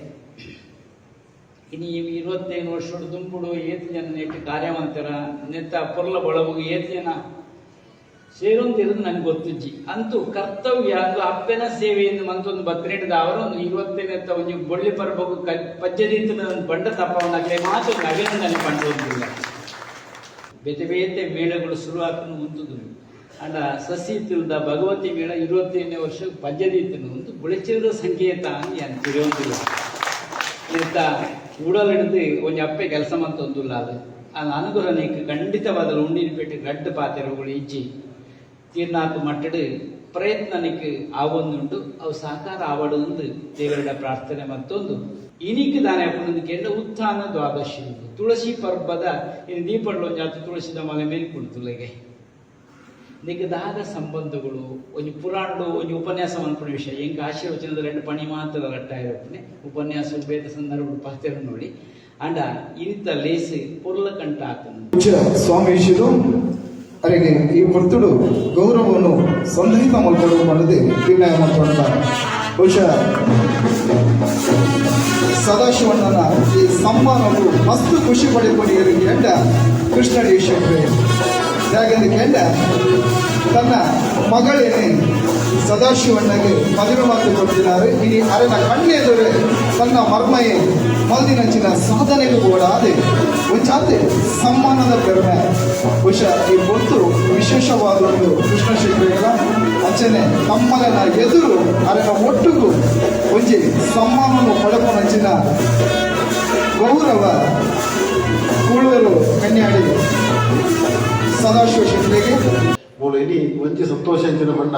ಇನ್ನು 25 ವರ್ಷದ ದುಂಬುಡು ಏತು ಜನ ನೆಟ್ಟು ಕಾರ್ಯವಂತರ ನೆತ್ತ ಪೊರ್ಲ ಬಳಬು ಏತು ಜನ ಸೇರೊಂದಿರೋದು ನಂಗೆ ಗೊತ್ತಿಜ್ಜಿ ಅಂತೂ ಕರ್ತವ್ಯ ಅದು ಅಪ್ಪನ ಸೇವೆಯನ್ನು ಮಂತೊಂದು ಬತ್ತನೆಟ್ಟದ ಅವರು ಒಂದು 25 ಒಂಜಿ ಬೊಳ್ಳಿ ಪರ್ಬಗು ಪಜ್ಜದಿತ್ತಿನ ಬಂಡ ತಪ್ಪವನ್ನಾಗಲೇ ಮಾತು ಅಭಿನಂದನೆ ಪಂಡೋದಿಲ್ಲ. ಬೇತೆ ಬೇತೆ ಮೇಳಗಳು ಶುರುವಾತನು ಮುಂದುದು ಅಂಡ ಸಸಿತಿಲ್ದ ಭಗವತಿ ಮೇಳ 25ನೇ ವರ್ಷ ಪಜ್ಜದಿತ್ತನು ಒಂದು ಬುಳಿಚಿರದ ಸಂಕೇತ ಅಂತ ತಿಳಿಯೋದಿಲ್ಲ. ಇಂಥ ಉಡಲಿಡಿದು ಒಂಜಿ ಅಪ್ಪೆ ಕೆಲಸ ಮಂತೊಂದುಲ್ಲ ಅದು ಅನುಗ್ರಹ ನೀಕು ಖಂಡಿತವಾದ ಉಂಡಿನ ಪೇಟೆ ಗಡ್ಡ ಪಾತೆರಗಳು ಇಜ್ಜಿ ತೀರ್ನಾತು ಮಟ್ಟಡು ಪ್ರಯತ್ನನಿಗೆ ಆವೊಂದುಂಟು ಅವು ಸಾಕಾರ ಆವಡುಂದು ದೇವರ ಪ್ರಾರ್ಥನೆ ಮತ್ತೊಂದು ಇನಿಕ್ ದಾನ ಹಾಕೊಂಡು ಕೆಂಡ ಉತ್ಥಾನ ದ್ವಾದಶಿ ತುಳಸಿ ಪರ್ಬದ ಇನ್ನು ದೀಪಗಳು ಒಂಜಾತು ತುಳಸಿದ ಮಲೆ ಮೇಲೆ ಕುಳಿತುಲೆಗೆ ನಿಗದಾದ ಸಂಬಂಧಗಳು ಒಂದು ಪುರಾಣಗಳು ಒಂದು ಉಪನ್ಯಾಸ ಅನ್ಪಣ ವಿಷಯ ಹೆಂಗೆ ಆಶೀರ್ವಚನದ 2 ಪಣಿ ಮಾತ್ರ ರಟ್ಟ ಇರೋಪನೆ ಉಪನ್ಯಾಸ ಬೇದ ಸಂದರ್ಭಗಳು ಪಾತ್ರ ನೋಡಿ ಅಂಡ ಇಂಥ ಲೇಸಿ ಪೊರ್ಲ ಕಂಟ ಆತನು ಸ್ವಾಮೀಜಿರು ಅವರಿಗೆ ಈ ವೃತ್ತುಡು ಗೌರವವನ್ನು ಸಂದಹಿತ ಮಲ್ಪಡು ಮಾಡದೆ ನಿರ್ಣಯ ಮಾಡ್ತಾರೆ. ಬಹುಶಃ ಸದಾಶಿವಣ್ಣನ ಈ ಸಮ್ಮಾನವು ಮಸ್ತು ಖುಷಿ ಪಡೆದುಕೊಂಡು ಕೆಂಡ ಕೃಷ್ಣಡಿ ಶೆಟ್ಟಿ ಯಾಕೆಂದು ಕೆಂಡ ತನ್ನ ಮಗಳೇನೆ ಸದಾಶಿವಣ್ಣಗೆ ಮದುವೆ ಮಾತು ಕೊಟ್ಟಿದ್ದಾರೆ. ಇനി ಅರನ ಕಣ್ಣೆದುರು ತನ್ನ ಮರ್ಮಯೇ ಮಲ್ದಿನಂಚಿನ ಸಾಧನೆಗೂ ಕೂಡ ಅದೇ ಒಂಚಾತೆ ಸಮ್ಮಾನದ ಬೆರಮೆ. ಬಹುಶಃ ಈ ಹೊತ್ತು ವಿಶೇಷವಾದ ಒಂದು ಕೃಷ್ಣ ಶೆಟ್ಟಿಗಳ ಅಂಚನೆ ತಮ್ಮನ ಎದುರು ಅರನ ಒಟ್ಟಿಗೂ ಒಂಜಿ ಸಮ್ಮಾನವನ್ನು ಪಡೆಕೊಂಡಂಚಿನ ಗೌರವ ಕೂಳೂರು ಕನ್ಯಾಡಿ ಸದಾಶಿವ ಶೆಟ್ಟಿಗೆ ಮೂಲ ಇಡೀ ಒಂಚಿ ಸಂತೋಷ ಅಂಚಿನ ಮಂಡ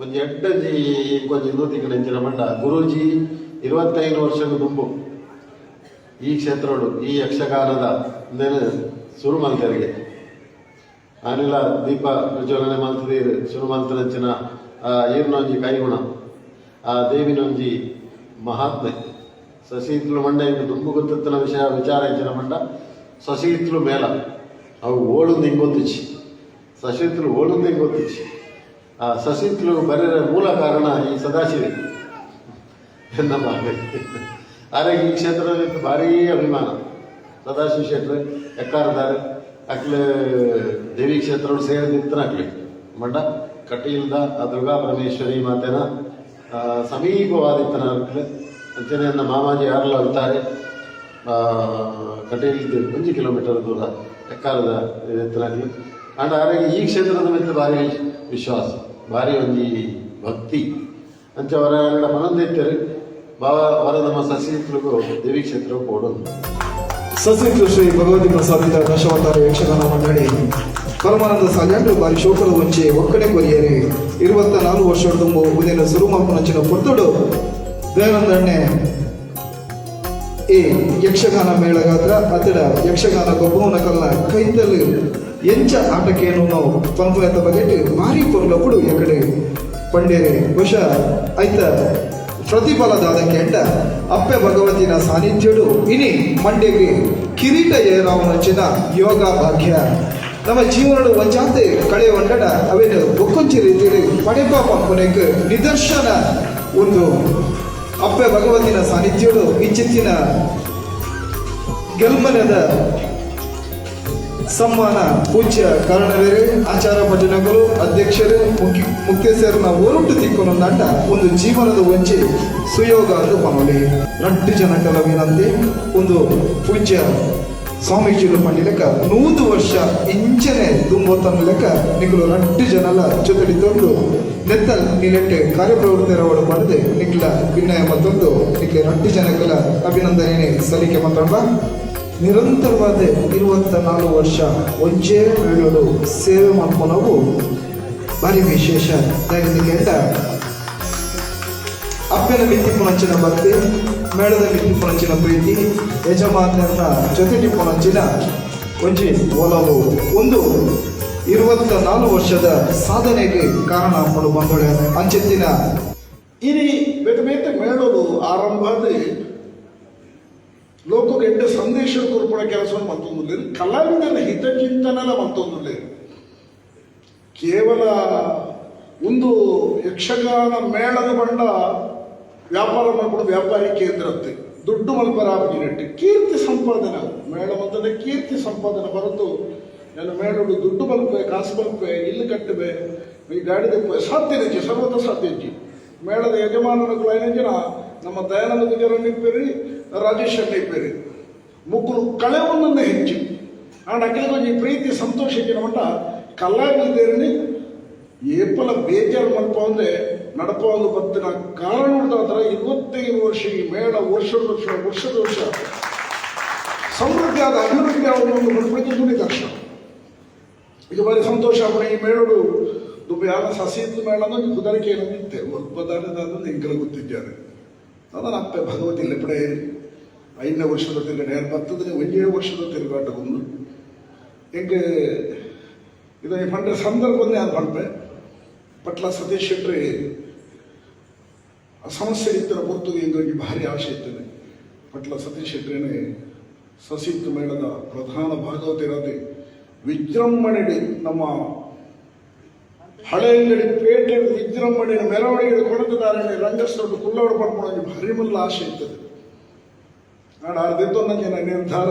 ಒಂಜಿ ಎಡ್ಡಂಜಿ ಕೊಂಚ ಇನ್ನೂ ತಿಂಗಳ ಅಂಚಿನ ಮಂಡ ಗುರೂಜಿ 25 ವರ್ಷದ ದುಂಬು ಈ ಕ್ಷೇತ್ರಗಳು ಈ ಯಕ್ಷಗಾನದ ಶುರು ಮಲ್ತರಿಗೆ ಆನಿಲ್ಲ ದೀಪ ಪ್ರಜ್ವಲನೆ ಮಲ್ತದೀರು ಶುರು ಮಲ್ತನಂಚಿನ ಈರ್ನೊಂಜಿ ಕೈಗುಣ ಆ ದೇವಿನೊಂಜಿ ಮಹಾತ್ಮೆ ಸಸಿಹಿತ್ಲು ಮಂಡ ಇಂದು ದುಂಬು ಗೊತ್ತಿನ ವಿಷಯ ವಿಚಾರ ಇಂಚಿನ ಮಂಡ ಸಸಿಹಿತ್ಲು ಮೇಲ ಅವು ಓಳುಂದು ಹಿಂಗೆ ಗೊತ್ತಿಚ್ಚಿ ಸಸಿಹಿತ್ಲು ಓಳುಂದು ಹಿಂಗೆ ಗೊತ್ತಿಚ್ಚಿ ಆ ಸಸಿಹಿತ್ಲು ಬರೆಯ ಮೂಲ ಕಾರಣ ಈ ಸದಾಶಿವೆ ಎನ್ನ ಭಾಗ ಆದರೆ ಈ ಕ್ಷೇತ್ರದಲ್ಲಿ ಭಾರೀ ಅಭಿಮಾನ ಸದಾಶಿವ ಶೆಟ್ರು ಎಕ್ಕಾರದಾರೆ ಅಕ್ಲೆ ದೇವಿ ಕ್ಷೇತ್ರಗಳು ಸೇರಿದಿತ್ತನಾಗ್ಲಿ ಮಂಡ ಕಟೀಲ್ದ ಆ ದುರ್ಗಾ ಪರಮೇಶ್ವರಿ ಮಾತೆನ ಸಮೀಪವಾದಿತ್ತನ ಅಕ್ಲೆ ಅಂಚನೆ ನನ್ನ ಮಾಮಾಜಿ ಯಾರೆಲ್ಲ ಅಳ್ತಾರೆ ಕಟೀಲ್ದು 1 ಕಿಲೋಮೀಟರ್ ದೂರ ಎಕ್ಕಾರದ ಎತ್ತನಾಗ್ಲಿ ಅಂಡ್ ಆರೆಗೆ ಈ ಕ್ಷೇತ್ರದ ಮೇಲೆ ಭಾರಿ ವಿಶ್ವಾಸ ಭಾರಿ ಒಂಜಿ ಭಕ್ತಿ ಅಂಚ ಅವರ ಎಲ್ಲ ಮನಂದಿತ್ತರು ಬಾವ ಅವರ ನಮ್ಮ ಸಸಿಹಿತ್ಲಿಗೂ ದೇವಿ ಕ್ಷೇತ್ರವು ಕೊಡೋದು. ಸಸಿಹಿತ್ಲು ಶ್ರೀ ಭಗವತಿ ಪ್ರಸಾದಿತ ದಶಾವತಾರ ಯಕ್ಷಗಾನ ಮಂಡಳಿ ಪರಮಾನಂದ ಸಾಲ್ಯಾಂಡು ಬಾರಿ ಶೋಕದ ಮುಂಚೆ ಒಕ್ಕಡೆ ಕೊರಿಯರಿ 24 ವರ್ಷದ ತುಂಬು ಉದಿನ ಸುರುಮಪ್ಪನಂಚಿನ ಪುರ್ತುಡು ದಯಾನಂದಣ್ಣೆ ಈ ಯಕ್ಷಗಾನ ಮೇಳಗಾತ್ರ ಅತಡ ಯಕ್ಷಗಾನ ಗೊಬ್ಬವನ ಕಲ್ಲ ಕೈತಲು ಎಂಚ ಆಟಕ್ಕೇನು ನಾವು ಪಂಪುನತ ಬಗೆಟ್ ಭಾರಿ ಪೊರ್ಲಪುಡು ಎಕಡೆ ಪಂಡೇರೆ ಬಹುಶಃ ಐತ ಪ್ರತಿಫಲದಾದ ಕೆಂಡ ಅಪ್ಪೆ ಭಗವತಿನ ಸಾನ್ನಿಧ್ಯಡು ಇನಿ ಮಂಡೆಗೆ ಕಿರೀಟ ಏರಾವನಂಚಿನ ಯೋಗ ಭಾಗ್ಯ ನಮ್ಮ ಜೀವನದ ಒಂಜಾತೆ ಕಳೆಯ ಒಂಡಡ ಅವೇನು ಒಕ್ಕೊಂಚಿ ರೀತಿಯಲ್ಲಿ ಪಡೆಪ ಪಂಪುನೆಕ್ ನಿದರ್ಶನ ಒಂದು ಅಪ್ಪೆ ಭಗವತಿನ ಸಾನ್ನಿಧ್ಯಡು ಇಚ್ಚಿತ್ತಿನ ಗೆಲ್ಮನದ ಸಮ್ಮಾನ ಪೂಜ್ಯ ಕಾರಣವೇರೆ ಆಚಾರ ಭಜನೆಗಳು ಅಧ್ಯಕ್ಷರು ಮುಖ್ಯಸ್ಥರನ್ನ ಹೊರಟು ತಿಕ್ಕೊಂಡ ಒಂದು ಜೀವನದ ಒಂಚೆ ಸುಯೋಗ ಅಂತ ಪನೋಲಿ ರಡ್ಡು ಜನ ಕಲವಿನಂತೆ ಒಂದು ಪೂಜ್ಯ ಸ್ವಾಮೀಜಿಗಳು ಪಂಡಿ ಲೆಕ್ಕ 100 ವರ್ಷ ಇಂಚನೆ ತುಂಬೊತ್ತನ ಲೆಕ್ಕ ನಿಖಲು ರಡ್ಡು ಜನಲ ಜೊತೆಡಿ ತಂದು ನೆತ್ತಲ್ ನಿಲೆಟ್ಟೆ ಕಾರ್ಯಪ್ರವೃತ್ತಿರವಳು ಪಡೆದು ನಿಖಲ ಭಿನ್ನಯ ಮತ್ತೊಂದು ನಿಖಲೆ ರಡ್ಡು ಜನಗಳ ಅಭಿನಂದನೆ ಸಲ್ಲಿಕೆ ಮಾತಾಡ ನಿರಂತರವಾದ 24 ವರ್ಷ ಒಂಚೇ ಮೇಳೋಡು ಸೇವೆ ಮಾಡ್ಕೊಂಡು ಭಾರಿ ವಿಶೇಷ ಎಂದ ಅಪ್ಪನ ಮಿತಿ ಪುಣಂಚಿನ ಭಕ್ತಿ ಮೇಳದ ಮಿತಿ ಪುಣಂಚಿನ ಪ್ರೀತಿ ಯಜಮಾನರನ್ನ ಜೊತೆಗೆ ಪುಣಂಚಿನ ಒಂಜಿ ಒಲವು ಒಂದು 24 ವರ್ಷದ ಸಾಧನೆಗೆ ಕಾರಣ ಪಡು ಬಂದೊಳೆ ಅಂಚೆತ್ತಿನ ಇನಿ ಬೇತೆ ಬೇತೆ ಮೇಳೋದು ಆರಂಭದ ಲೋಕಕ್ಕೆ ಎಂಟು ಸಂದೇಶ ಕೊರ್ಪಡ ಕೆಲಸವನ್ನು ಮತ್ತೊಂದು ಕಲಾವಿದನ ಹಿತಚಿಂತನದ ಮತ್ತೊಂದು ಕೇವಲ ಒಂದು ಯಕ್ಷಗಾನ ಮೇಳದ ಬಂಡ ವ್ಯಾಪಾರ ಮಾಡ್ಕೊಂಡು ವ್ಯಾಪಾರಿ ಕೇಂದ್ರ ಅಂತೆ ದುಡ್ಡು ಮಲ್ಪರಾಪಿ ಕೀರ್ತಿ ಸಂಪಾದನೆ ಮೇಳ ಮತ್ತದ ಕೀರ್ತಿ ಸಂಪಾದನೆ ಹೊರತು ನಾನು ಮೇಳೋಡು ದುಡ್ಡು ಮಲ್ಪೆ ಕಾಸು ಮಲ್ಪೆ ಇಲ್ಲಿ ಕಟ್ಟಬೆ ಈ ಗಾಡಿ ದೆಪ್ಪೆ ಸಾಧ್ಯ ನಿಜ ಸರ್ವತ ಸಾಧ್ಯ ಮೇಳದ ಯಜಮಾನರುಗಳು ಏನೇಂಜಿನ ನಮ್ಮ ದಯಾನಂದ ಗುಜರನ್ನ ಇಪ್ಪೇರಿ ರಾಜೇಶ್ ಅಣ್ಣ ಇಪ್ಪೇರಿ ಮುಗ್ಗುರು ಕಳೆವನ್ನ ಹೆಚ್ಚು ಆ ನಕಲಿಗೆ ಪ್ರೀತಿ ಸಂತೋಷ ಮಟ್ಟ ಕಲಾವಿದೇರಿನಿ ಏಪಲ ಬೇಜಾರು ಮಲ್ಪ ಅಂದ್ರೆ ನಡಪ ಒಂದು ಬತ್ತಿನ ಕಾರಣ ಉಂಟಾದ್ರ 25 ವರ್ಷ ಈ ಮೇಳ ವರ್ಷದ ವರ್ಷ ಸಮೃದ್ಧಿ ಆದ ಅಭಿವೃದ್ಧಿ ಆದ ಒಂದು ಮಲ್ಪಕ್ಕೆ ಕಷ್ಟ ಇದು ಬಾರಿ ಸಂತೋಷ ಅವರ ಈ ಮೇಳಡು ದುಬ್ಯಾನ ಸಸಿಹಿತ್ಲು ಮೇಳ ಅನ್ನೋ ಕುದರಿಕೆ ಏನಿತ್ತೆ ಉತ್ಪದಾನದ ಎಂಕಲ ಗೊತ್ತಿದ್ದಾರೆ ಅದನ್ನ ಅಪ್ಪೆ ಭಗವತಿ ಲೆಪಡೆ 5ನೇ ವರ್ಷದ ತಿರುಗಾಟ 10ನೇ ವರ್ಷದ ತಿರುಗಾಟಗೊಂಡು ಹೆಂಗೆ ಇದು ಪಂಡ್ರೆ ಸಂದರ್ಭವನ್ನೇ ಅದು ಪಂಪೆ ಪಟ್ಲ ಸತೀಶ್ ಶೆಟ್ಟಿ ಸಮಸ್ಯೆ ಇತ್ತರ ಹೊರತು ಎಂಗಾಗಿ ಭಾರಿ ಆಶೆ ಇರ್ತದೆ ಪಟ್ಲ ಸತೀಶ್ ಶೆಟ್ಟಿನೇ ಸಸಿಹಿತ್ಲು ಮೇಳದ ಪ್ರಧಾನ ಭಾಗವತಿರದೆ ವಿಜೃಂಭಣೆ ನಮ್ಮ ಹಳೆ ಅಂಗಡಿ ಪೇಟೆ ವಿಜೃಂಭಣೆ ಮೆರವಣಿಗೆ ಕೊಡತದಾರಣೆ ರಂಗಸ್ಥಳ ಕುಲ್ಲವಡು ಪಡ್ಕೊಂಡು ಭಾರಿ ಮಲ್ಲ ಆಶೆ ಇರ್ತದೆ ನಾನು ಅರ್ಧಿತ್ತು ನನ್ನ ನಿರ್ಧಾರ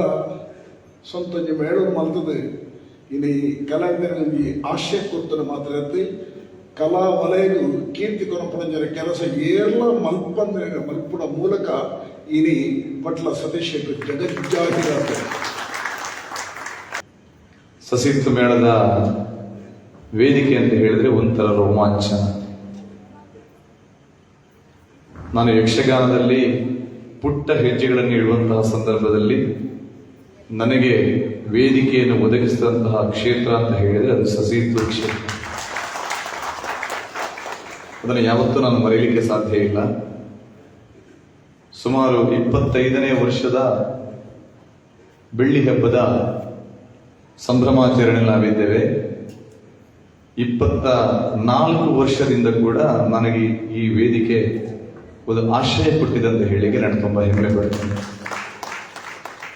ಸ್ವಂತ ಮೇಳರು ಮಲ್ತದೆ ಇನ್ನು ಈ ಕಲಾವಿದರಿಗೆ ಆಶಯ ಕೊಡ್ತಾರೆ ಮಾತ್ರ ಇರ್ತಿ ಕಲಾ ವಲಯಗೂ ಕೀರ್ತಿ ಕೊನಪುಣಂಜರ ಕೆಲಸ ಏರ್ಲ ಮಲ್ಪುಡ ಮೂಲಕ ಇನಿ ಪಟ್ಲ ಸತೀಶ್ ಶೆಟ್ಟಿ ಜಗಜ್ಜಾಹಿರಾದ ಸಸಿಹಿತ್ಲು ಮೇಳದ ವೇದಿಕೆ ಅಂತ ಹೇಳಿದ್ರೆ ಒಂಥರ ರೋಮಾಂಚನ. ನಾನು ಯಕ್ಷಗಾನದಲ್ಲಿ ಪುಟ್ಟ ಹೆಜ್ಜೆಗಳನ್ನು ಇಡುವಂತಹ ಸಂದರ್ಭದಲ್ಲಿ ನನಗೆ ವೇದಿಕೆಯನ್ನು ಒದಗಿಸಿದಂತಹ ಕ್ಷೇತ್ರ ಅಂತ ಹೇಳಿದ್ರೆ ಅದು ಸಸಿಹಿತ್ಲು ಕ್ಷೇತ್ರ. ಅದನ್ನು ಯಾವತ್ತೂ ನಾನು ಮರೆಯಲಿಕ್ಕೆ ಸಾಧ್ಯ ಇಲ್ಲ. ಸುಮಾರು 25ನೇ ವರ್ಷದ ಬೆಳ್ಳಿ ಹಬ್ಬದ ಸಂಭ್ರಮಾಚರಣೆ ನಾವಿದ್ದೇವೆ. 24 ವರ್ಷದಿಂದ ಕೂಡ ನನಗೆ ಈ ವೇದಿಕೆ ಒಂದು ಆಶ್ರಯ ಕೊಟ್ಟಿದಂತ ಹೇಳಿಕೆ ನಾನು ತುಂಬಾ ಹೆಮ್ಮೆ ಪಡ್ತೇನೆ.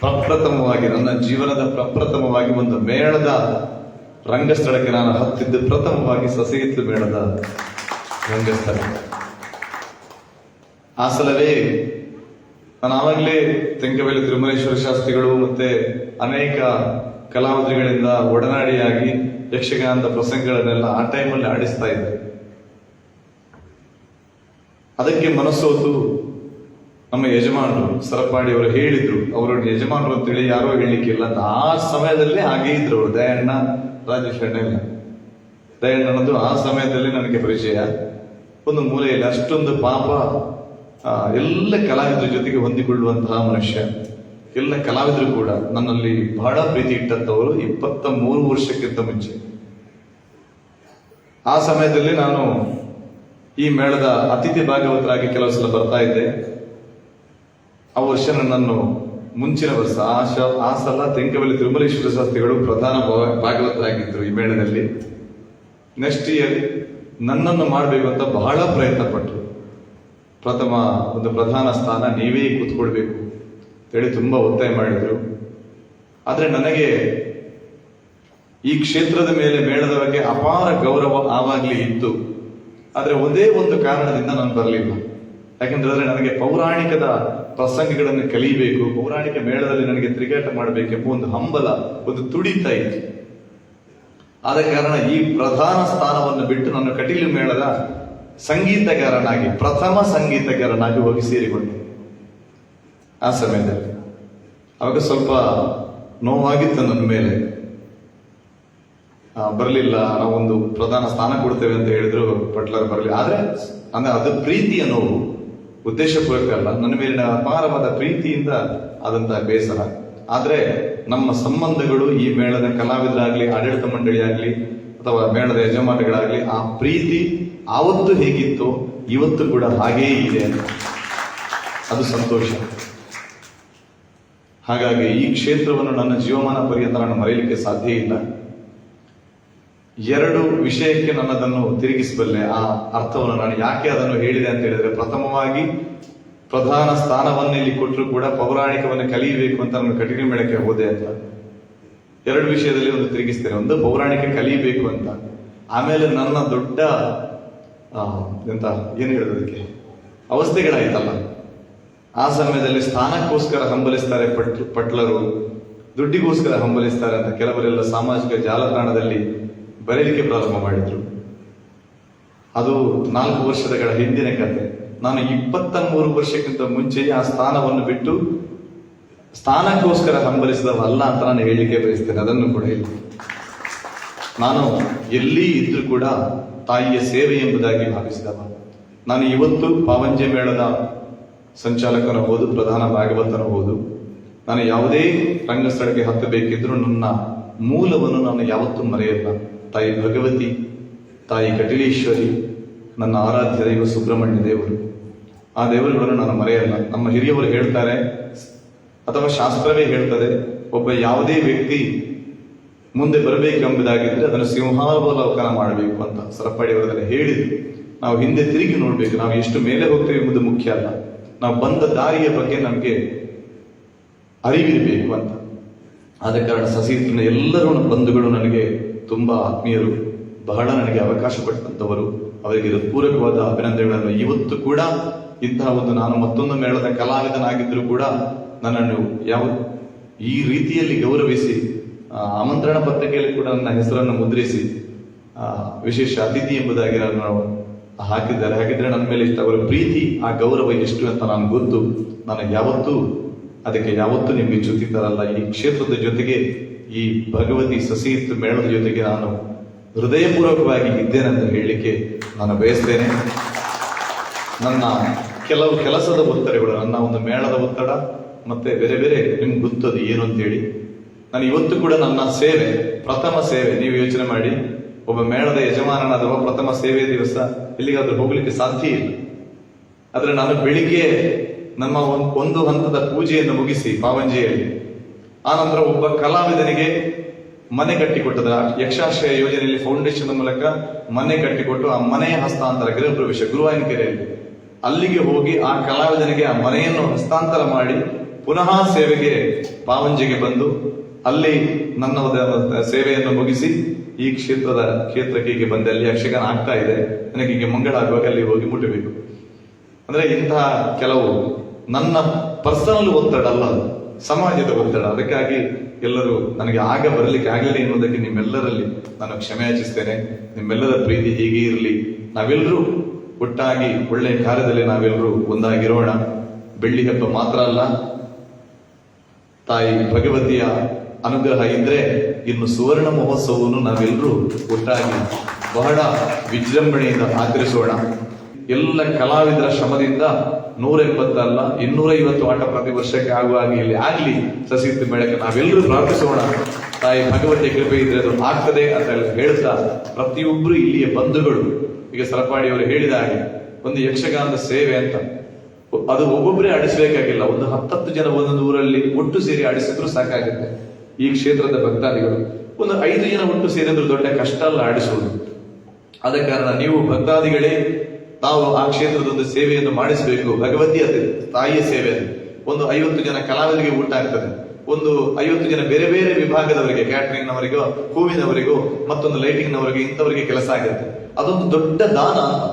ಪ್ರಪ್ರಥಮವಾಗಿ ನನ್ನ ಜೀವನದ ಪ್ರಪ್ರಥಮವಾಗಿ ಒಂದು ಮೇಳದ ರಂಗಸ್ಥಳಕ್ಕೆ ನಾನು ಹತ್ತಿದ್ದು ಪ್ರಥಮವಾಗಿ ಸಸಿಹಿತ್ಲು ಮೇಳದ ರಂಗಸ್ಥಳ. ಆ ಸಲವೇ ನಾನು ಆವಾಗಲೇ ತೆಂಕವೇಲಿ ತಿರುಮಲೇಶ್ವರ ಶಾಸ್ತ್ರಿಗಳು ಮತ್ತೆ ಅನೇಕ ಕಲಾವಿದರುಗಳಿಂದ ಒಡನಾಡಿಯಾಗಿ ಯಕ್ಷಗಾನದ ಪ್ರಸಂಗಗಳನ್ನೆಲ್ಲ ಆ ಟೈಮಲ್ಲಿ ಆಡಿಸ್ತಾ ಇದ್ದೆ. ಅದಕ್ಕೆ ಮನಸ್ಸೋತು ನಮ್ಮ ಯಜಮಾನರು ಸರಪಾಡಿ ಅವರು ಹೇಳಿದ್ರು, ಅವರು ಯಜಮಾನರು ಅಂತೇಳಿ ಯಾರೋ ಹೇಳಲಿಕ್ಕಿಲ್ಲ ಅಂತ. ಆ ಸಮಯದಲ್ಲಿ ಹಾಗೆ ಇದ್ರು ಅವರು, ದಯಣ್ಣ ರಾಜೇಶ್ ಅಣ್ಣ ಇಲ್ಲ. ದಯಣ್ಣನದು ಆ ಸಮಯದಲ್ಲಿ ನನಗೆ ಪರಿಚಯ. ಒಂದು ಮೂಲೆಯಲ್ಲಿ ಅಷ್ಟೊಂದು ಪಾಪ ಎಲ್ಲ ಕಲಾವಿದರ ಜೊತೆಗೆ ಹೊಂದಿಕೊಳ್ಳುವಂತಹ ಮನುಷ್ಯ. ಎಲ್ಲ ಕಲಾವಿದರು ಕೂಡ ನನ್ನಲ್ಲಿ ಬಹಳ ಪ್ರೀತಿ ಇಟ್ಟಂತವರು 23 ವರ್ಷಕ್ಕಿಂತ ಮುಂಚೆ. ಆ ಸಮಯದಲ್ಲಿ ನಾನು ಈ ಮೇಳದ ಅತಿಥಿ ಭಾಗವತರಾಗಿ ಕೆಲವು ಸಲ ಬರ್ತಾ ಇದ್ದೆ. ಆ ವರ್ಷ ನನ್ನನ್ನು ಮುಂಚಿನ ವರ್ಷ ಆ ಸಲ ತೆಂಕವೇಲಿ ತಿರುಮಲೇಶ್ವರ ಶಾಸ್ತ್ರಿಗಳು ಪ್ರಧಾನ ಭಾಗವತರಾಗಿದ್ದರು ಈ ಮೇಳದಲ್ಲಿ. ನೆಕ್ಸ್ಟ್ ಇಯರ್ ನನ್ನನ್ನು ಮಾಡಬೇಕು ಅಂತ ಬಹಳ ಪ್ರಯತ್ನ ಪಟ್ಟರು. ಪ್ರಥಮ ಒಂದು ಪ್ರಧಾನ ಸ್ಥಾನ ನೀವೇ ಕೂತ್ಕೊಳ್ಬೇಕು ಹೇಳಿ ತುಂಬಾ ಒತ್ತಾಯ ಮಾಡಿದ್ರು. ಆದ್ರೆ ನನಗೆ ಈ ಕ್ಷೇತ್ರದ ಮೇಲೆ ಮೇಳದ ಬಗ್ಗೆ ಅಪಾರ ಗೌರವ ಆವಾಗ್ಲೇ ಇತ್ತು. ಆದ್ರೆ ಒಂದೇ ಒಂದು ಕಾರಣದಿಂದ ನಾನು ಬರಲಿಲ್ಲ. ಯಾಕೆಂದ್ರೆ ನನಗೆ ಪೌರಾಣಿಕದ ಪ್ರಸಂಗಗಳನ್ನು ಕಲಿಬೇಕು, ಪೌರಾಣಿಕ ಮೇಳದಲ್ಲಿ ನನಗೆ ತಿರುಗಾಟ ಮಾಡಬೇಕೆಂಬ ಒಂದು ಹಂಬಲ, ಒಂದು ತುಡಿತ ಇತ್ತು. ಆದ ಕಾರಣ ಈ ಪ್ರಧಾನ ಸ್ಥಾನವನ್ನು ಬಿಟ್ಟು ನಾನು ಕಟೀಲು ಮೇಳದ ಸಂಗೀತಗಾರನಾಗಿ, ಪ್ರಥಮ ಸಂಗೀತಗಾರನಾಗಿ ಹೋಗಿ ಸೇರಿಕೊಂಡೆ. ಆ ಸಮಯದಲ್ಲಿ ಅವಾಗ ಸ್ವಲ್ಪ ನೋವಾಗಿತ್ತು ನನ್ನ ಮೇಲೆ. ಬರಲಿಲ್ಲ, ನಾವೊಂದು ಪ್ರಧಾನ ಸ್ಥಾನ ಕೊಡ್ತೇವೆ ಅಂತ ಹೇಳಿದ್ರು, ಪಟ್ಲರ್ ಬರಲಿಲ್ಲ. ಆದ್ರೆ ಅದು ಪ್ರೀತಿಯ ನೋವು, ಉದ್ದೇಶಪೂರ್ವಕ ಅಲ್ಲ, ನನ್ನ ಮೇಲಿನ ಅಪಾರವಾದ ಪ್ರೀತಿಯಿಂದ ಆದಂತಹ ಬೇಸರ. ಆದ್ರೆ ನಮ್ಮ ಸಂಬಂಧಗಳು ಈ ಮೇಳದ ಕಲಾವಿದರಾಗ್ಲಿ, ಆಡಳಿತ ಮಂಡಳಿ ಆಗ್ಲಿ ಅಥವಾ ಮೇಳದ ಯಜಮಾನಗಳಾಗ್ಲಿ, ಆ ಪ್ರೀತಿ ಆವತ್ತು ಹೇಗಿತ್ತು ಇವತ್ತು ಕೂಡ ಹಾಗೇ ಇದೆ, ಅದು ಸಂತೋಷ. ಹಾಗಾಗಿ ಈ ಕ್ಷೇತ್ರವನ್ನು ನನ್ನ ಜೀವಮಾನ ಪರ್ಯಂತ ನಾನು ಮರೆಯಲಿಕ್ಕೆ ಸಾಧ್ಯ ಇಲ್ಲ. ಎರಡು ವಿಷಯಕ್ಕೆ ನನ್ನದನ್ನು ತಿರುಗಿಸಬಲ್ಲೆ. ಆ ಅರ್ಥವನ್ನು ನಾನು ಯಾಕೆ ಅದನ್ನು ಹೇಳಿದೆ ಅಂತ ಹೇಳಿದ್ರೆ, ಪ್ರಥಮವಾಗಿ ಪ್ರಧಾನ ಸ್ಥಾನವನ್ನು ಇಲ್ಲಿ ಕೊಟ್ಟರು ಕೂಡ ಪೌರಾಣಿಕವನ್ನು ಕಲಿಯಬೇಕು ಅಂತ ನಾನು ಕಟೀಲು ಮೇಳಕ್ಕೆ ಹೋದೆ ಅಂತ. ಎರಡು ವಿಷಯದಲ್ಲಿ ಒಂದು ತಿರುಗಿಸ್ತೇನೆ. ಒಂದು, ಪೌರಾಣಿಕ ಕಲಿಯಬೇಕು ಅಂತ. ಆಮೇಲೆ ನನ್ನ ದೊಡ್ಡ ಏನು ಹೇಳೋದಕ್ಕೆ ಅವಸ್ಥೆಗಳಾಯ್ತಲ್ಲ, ಆ ಸಮಯದಲ್ಲಿ ಸ್ಥಾನಕ್ಕೋಸ್ಕರ ಹಂಬಲಿಸ್ತಾರೆ ಪಟ್ಲರು, ದುಡ್ಡಿಗೋಸ್ಕರ ಹಂಬಲಿಸ್ತಾರೆ ಅಂತ ಕೆಲವರೆಲ್ಲ ಸಾಮಾಜಿಕ ಜಾಲತಾಣದಲ್ಲಿ ಬರೆಯಲಿಕ್ಕೆ ಪ್ರಾರಂಭ ಮಾಡಿದ್ರು. ಅದು 4 ವರ್ಷಗಳ ಹಿಂದಿನ ಕತೆ. ನಾನು 23 ವರ್ಷಕ್ಕಿಂತ ಮುಂಚೆಯೇ ಆ ಸ್ಥಾನವನ್ನು ಬಿಟ್ಟು ಸ್ಥಾನಕ್ಕೋಸ್ಕರ ಹಂಬಲಿಸಿದವಲ್ಲ ಅಂತ ನಾನು ಹೇಳಲಿಕ್ಕೆ ಬಯಸ್ತೇನೆ. ಅದನ್ನು ಕೂಡ ಹೇಳಿ, ನಾನು ಎಲ್ಲಿ ಇದ್ರೂ ಕೂಡ ತಾಯಿಯ ಸೇವೆ ಎಂಬುದಾಗಿ ಭಾವಿಸಿದವ. ನಾನು ಇವತ್ತು ಪಾವಂಜೆ ಮೇಳದ ಸಂಚಾಲಕನ ಹೋದು, ಪ್ರಧಾನ ಭಾಗವತನ ಹೋದು, ನಾನು ಯಾವುದೇ ರಂಗಸ್ಥಳಕ್ಕೆ ಹತ್ತಬೇಕಿದ್ರು ನನ್ನ ಮೂಲವನ್ನು ನಾನು ಯಾವತ್ತೂ ಮರೆಯಲ್ಲ. ತಾಯಿ ಭಗವತಿ, ತಾಯಿ ಕಟೀಲೇಶ್ವರಿ, ನನ್ನ ಆರಾಧ್ಯ ದೈವ ಸುಬ್ರಹ್ಮಣ್ಯ ದೇವರು. ಆ ದೇವರುಗಳನ್ನು ನಾನು ಮರೆಯಲ್ಲ. ನಮ್ಮ ಹಿರಿಯವರು ಹೇಳ್ತಾರೆ, ಅಥವಾ ಶಾಸ್ತ್ರವೇ ಹೇಳ್ತದೆ, ಒಬ್ಬ ಯಾವುದೇ ವ್ಯಕ್ತಿ ಮುಂದೆ ಬರಬೇಕೆಂಬುದಾಗಿದ್ರೆ ಅದನ್ನು ಸಿಂಹಾವಲೋಕನ ಮಾಡಬೇಕು ಅಂತ ಸರಪಡಿಯವರದೆಲ್ಲ ಹೇಳಿದ್ರು. ನಾವು ಹಿಂದೆ ತಿರುಗಿ ನೋಡ್ಬೇಕು, ನಾವು ಎಷ್ಟು ಮೇಲೆ ಹೋಗ್ತೇವೆ ಎಂಬುದು ಮುಖ್ಯ ಅಲ್ಲ, ನಾವು ಬಂದ ದಾರಿಯ ಬಗ್ಗೆ ನಮಗೆ ಅರಿವಿರಬೇಕು ಅಂತ. ಆದ ಕಾರಣ ಸಸಿಹಿತ್ಲಿನ ಎಲ್ಲರೂ ಬಂಧುಗಳು ನನಗೆ ತುಂಬಾ ಆತ್ಮೀಯರು, ಬಹಳ ನನಗೆ ಅವಕಾಶ ಪಟ್ಟಂತವರು. ಅವರಿಗೆ ಪೂರಕವಾದ ಅಭಿನಂದನೆಗಳನ್ನು. ಇವತ್ತು ಕೂಡ ಇಂತಹ ಒಂದು, ನಾನು ಮತ್ತೊಂದು ಮೇಳದ ಕಲಾವಿದನಾಗಿದ್ದರೂ ಕೂಡ ನನ್ನನ್ನು ಈ ರೀತಿಯಲ್ಲಿ ಗೌರವಿಸಿ, ಆಮಂತ್ರಣ ಪತ್ರಿಕೆಯಲ್ಲಿ ಕೂಡ ನನ್ನ ಹೆಸರನ್ನು ಮುದ್ರಿಸಿ ವಿಶೇಷ ಅತಿಥಿ ಎಂಬುದಾಗಿ ನಾನು ಹಾಕಿದ್ದಾರೆ. ಹಾಗಿದ್ರೆ ನನ್ನ ಮೇಲೆ ಇಷ್ಟ ಅವರ ಪ್ರೀತಿ, ಆ ಗೌರವ ಎಷ್ಟು ಅಂತ ನಾನು ಗೊತ್ತು. ನಾನು ಯಾವತ್ತೂ ನಿಮಗೆ ಚ್ಯುತಿ ತರಲ್ಲ. ಈ ಕ್ಷೇತ್ರದ ಜೊತೆಗೆ, ಈ ಭಗವತಿ ಸಸಿಹಿತ್ಲು ಮೇಳದ ಜೊತೆಗೆ ನಾನು ಹೃದಯಪೂರ್ವಕವಾಗಿ ಇದ್ದೇನೆಂತ ಹೇಳಲಿಕ್ಕೆ ನಾನು ಬಯಸ್ತೇನೆ. ನನ್ನ ಕೆಲವು ಕೆಲಸದ ಒತ್ತಡಗಳು, ನನ್ನ ಒಂದು ಮೇಳದ ಒತ್ತಡ, ಮತ್ತೆ ಬೇರೆ ಬೇರೆ ನಿಮ್ಗೆ ಗೊತ್ತದು ಏನು ಅಂತೇಳಿ. ನಾನು ಇವತ್ತು ಕೂಡ ನನ್ನ ಸೇವೆ, ಪ್ರಥಮ ಸೇವೆ, ನೀವು ಯೋಚನೆ ಮಾಡಿ, ಒಬ್ಬ ಮೇಳದ ಯಜಮಾನನಾದವ ಪ್ರಥಮ ಸೇವೆ ದಿವಸ ಎಲ್ಲಿಗಾದ್ರೂ ಹೋಗ್ಲಿಕ್ಕೆ ಸಾಧ್ಯ ಇಲ್ಲ. ಆದ್ರೆ ನಾನು ಬೆಳಿಗ್ಗೆ ನಮ್ಮ ಒಂದು ಹಂತದ ಪೂಜೆಯನ್ನು ಮುಗಿಸಿ ಪಾವಂಜೆಯಲ್ಲಿ, ಆ ನಂತರ ಒಬ್ಬ ಕಲಾವಿದನಿಗೆ ಮನೆ ಕಟ್ಟಿಕೊಟ್ಟದ ಯಕ್ಷಾಶ್ರಯ ಯೋಜನೆಯಲ್ಲಿ ಫೌಂಡೇಶನ್ ಮೂಲಕ ಮನೆ ಕಟ್ಟಿಕೊಟ್ಟು, ಆ ಮನೆಯ ಹಸ್ತಾಂತರ ಗೃಹ ಪ್ರವೇಶ ಗುರುವಾಯನಕೆರೆಯಲ್ಲಿ, ಅಲ್ಲಿಗೆ ಹೋಗಿ ಆ ಕಲಾವಿದನಿಗೆ ಆ ಮನೆಯನ್ನು ಹಸ್ತಾಂತರ ಮಾಡಿ ಪುನಃ ಸೇವೆಗೆ ಪಾವಂಜೆಗೆ ಬಂದು ಅಲ್ಲಿ ನನ್ನ ಸೇವೆಯನ್ನು ಮುಗಿಸಿ ಈ ಕ್ಷೇತ್ರಕ್ಕೆ ಹೀಗೆ ಬಂದೆ. ಅಲ್ಲಿ ಯಕ್ಷಗಾನ ಆಗ್ತಾ ಇದೆ, ನನಗೆ ಹೀಗೆ ಮಂಗಳ ಆಗುವಾಗ ಅಲ್ಲಿ ಹೋಗಿ ಮುಟ್ಟಬೇಕು. ಅಂದ್ರೆ ಇಂತಹ ಕೆಲವು ನನ್ನ ಪರ್ಸನಲ್ ಒತ್ತಡ ಅಲ್ಲ, ಸಮಾಜದ ಒತ್ತಡ. ಅದಕ್ಕಾಗಿ ಎಲ್ಲರೂ ನನಗೆ ಆಗ ಬರಲಿಕ್ಕೆ ಆಗಲಿಲ್ಲ ಎನ್ನುವುದಕ್ಕೆ ನಿಮ್ಮೆಲ್ಲರಲ್ಲಿ ನಾನು ಕ್ಷಮೆ ಯಾಚಿಸ್ತೇನೆ. ನಿಮ್ಮೆಲ್ಲರ ಪ್ರೀತಿ ಹೀಗೆ ಇರಲಿ. ನಾವೆಲ್ಲರೂ ಒಟ್ಟಾಗಿ ಒಳ್ಳೆಯ ಕಾರ್ಯದಲ್ಲಿ ನಾವೆಲ್ಲರೂ ಒಂದಾಗಿರೋಣ. ಬೆಳ್ಳಿ ಹಬ್ಬ ಮಾತ್ರ ಅಲ್ಲ, ತಾಯಿ ಭಗವತಿಯ ಅನುಗ್ರಹ ಇದ್ರೆ ಇನ್ನು ಸುವರ್ಣ ಮಹೋತ್ಸವವನ್ನು ನಾವೆಲ್ಲರೂ ಒಟ್ಟಾಗಿ ಬಹಳ ವಿಜೃಂಭಣೆಯಿಂದ ಆಚರಿಸೋಣ. ಎಲ್ಲ ಕಲಾವಿದರ ಶ್ರಮದಿಂದ 180 ಅಲ್ಲ 250 ಆಟ ಪ್ರತಿ ವರ್ಷಕ್ಕೆ ಆಗುವ ಹಾಗೆ ಇಲ್ಲಿ ಆಗ್ಲಿ ಸಸಿಹಿತ್ಲು ಮೇಳಕ್ಕೆ ನಾವೆಲ್ಲರೂ ಪ್ರಾರ್ಥಿಸೋಣ. ತಾಯಿ ಭಗವತಿಯ ಕೃಪೆ ಇದ್ರೆ ಅದು ಆಗ್ತದೆ ಅಂತ ಹೇಳ್ತಾ, ಪ್ರತಿಯೊಬ್ಬರು ಇಲ್ಲಿಯ ಬಂಧುಗಳು, ಈಗ ಸರಪಾಡಿಯವರು ಹೇಳಿದ ಹಾಗೆ ಒಂದು ಯಕ್ಷಗಾನದ ಸೇವೆ ಅಂತ ಅದು ಒಬ್ಬೊಬ್ಬರೇ ಆಡಿಸಬೇಕಾಗಿಲ್ಲ, ಒಂದು 10 ಜನ ಒಂದೊಂದು ಊರಲ್ಲಿ ಒಟ್ಟು ಸೇರಿ ಆಡಿಸಿದ್ರು ಸಾಕಾಗುತ್ತೆ. ಈ ಕ್ಷೇತ್ರದ ಭಕ್ತಾದಿಗಳು ಒಂದು 5 ಜನ ಒಟ್ಟು ಸೇರಿದ್ರು ದೊಡ್ಡ ಕಷ್ಟ ಅಲ್ಲ ಆಡಿಸುವುದು. ಆದ ಕಾರಣ ನೀವು ಭಕ್ತಾದಿಗಳೇ ತಾವು ಆ ಕ್ಷೇತ್ರದ ಒಂದು ಸೇವೆಯನ್ನು ಮಾಡಿಸಬೇಕು. ಭಗವತಿಯ ತಾಯಿಯ ಸೇವೆ, ಒಂದು 50 ಜನ ಕಲಾವಿದರಿಗೆ ಊಟ ಆಗ್ತದೆ, ಒಂದು 50 ಜನ ಬೇರೆ ಬೇರೆ ವಿಭಾಗದವರಿಗೆ, ಕ್ಯಾಟರಿಂಗ್ ನವರಿಗೋ, ಹೂವಿನವರಿಗೋ, ಮತ್ತೊಂದು ಲೈಟಿಂಗ್ ನವರಿಗೆ, ಇಂಥವರಿಗೆ ಕೆಲಸ ಆಗುತ್ತೆ. ಅದೊಂದು ದೊಡ್ಡ ದಾನ ಅಂತ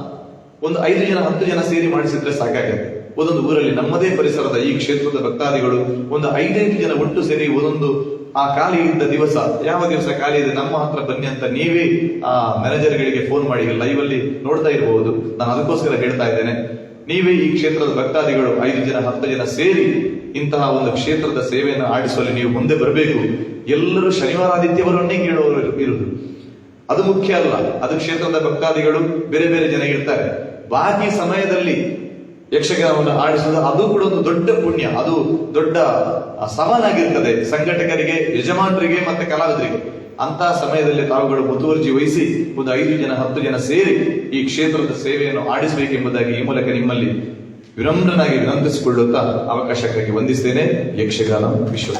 ಒಂದು 5 ಜನ 10 ಜನ ಸೇರಿ ಮಾಡಿಸಿದ್ರೆ ಸಾಕಾಗತ್ತೆ. ಒಂದೊಂದು ಊರಲ್ಲಿ ನಮ್ಮದೇ ಪರಿಸರದ ಈ ಕ್ಷೇತ್ರದ ಭಕ್ತಾದಿಗಳು ಒಂದು 5 ಜನ ಒಟ್ಟು ಸೇರಿ ಒಂದೊಂದು ಆ ಖಾಲಿ ಇದ್ದ ದಿವಸ, ಯಾವ ದಿವಸ ಖಾಲಿ ಇದೆ ನಮ್ಮ ಹತ್ರ ಬನ್ನಿ ಅಂತ ನೀವೇ ಆ ಮ್ಯಾನೇಜರ್ಗಳಿಗೆ ಫೋನ್ ಮಾಡಿ, ಲೈವ್ ಅಲ್ಲಿ ನೋಡ್ತಾ ಇರಬಹುದು, ನಾನು ಅದಕ್ಕೋಸ್ಕರ ಹೇಳ್ತಾ ಇದ್ದೇನೆ. ನೀವೇ ಈ ಕ್ಷೇತ್ರದ ಭಕ್ತಾದಿಗಳು 5 ಜನ 10 ಜನ ಸೇರಿ ಇಂತಹ ಒಂದು ಕ್ಷೇತ್ರದ ಸೇವೆಯನ್ನು ಆಡಿಸುವಲ್ಲಿ ನೀವು ಮುಂದೆ ಬರಬೇಕು. ಎಲ್ಲರೂ ಶನಿವಾರ ಆದಿತ್ಯವರನ್ನೇ ಕೇಳುವವರು ಇರುವುದು, ಅದು ಮುಖ್ಯ ಅಲ್ಲ. ಅದು ಕ್ಷೇತ್ರದ ಭಕ್ತಾದಿಗಳು ಬೇರೆ ಬೇರೆ ಜನ ಇರ್ತಾರೆ. ಬಾಕಿ ಸಮಯದಲ್ಲಿ ಯಕ್ಷಗಾನವನ್ನು ಆಡಿಸುವುದು ಅದು ಕೂಡ ಒಂದು ದೊಡ್ಡ ಪುಣ್ಯ, ಅದು ದೊಡ್ಡ ಸವಾಲಾಗಿರ್ತದೆ ಸಂಘಟಕರಿಗೆ, ಯಜಮಾನರಿಗೆ ಮತ್ತೆ ಕಲಾವಿದರಿಗೆ. ಅಂತಹ ಸಮಯದಲ್ಲಿ ತಾವುಗಳು ಮುತುವರ್ಜಿ ವಹಿಸಿ ಒಂದು 5 ಜನ 10 ಜನ ಸೇರಿ ಈ ಕ್ಷೇತ್ರದ ಸೇವೆಯನ್ನು ಆಡಿಸಬೇಕೆಂಬುದಾಗಿ ಈ ಮೂಲಕ ನಿಮ್ಮಲ್ಲಿ ವಿನಮ್ರನಾಗಿ ವಿನಂತಿಸಿಕೊಳ್ಳುತ್ತಾ ಅವಕಾಶಕ್ಕಾಗಿ ವಂದಿಸ್ತೇನೆ. ಯಕ್ಷಗಾನ ವಿಶ್ವ.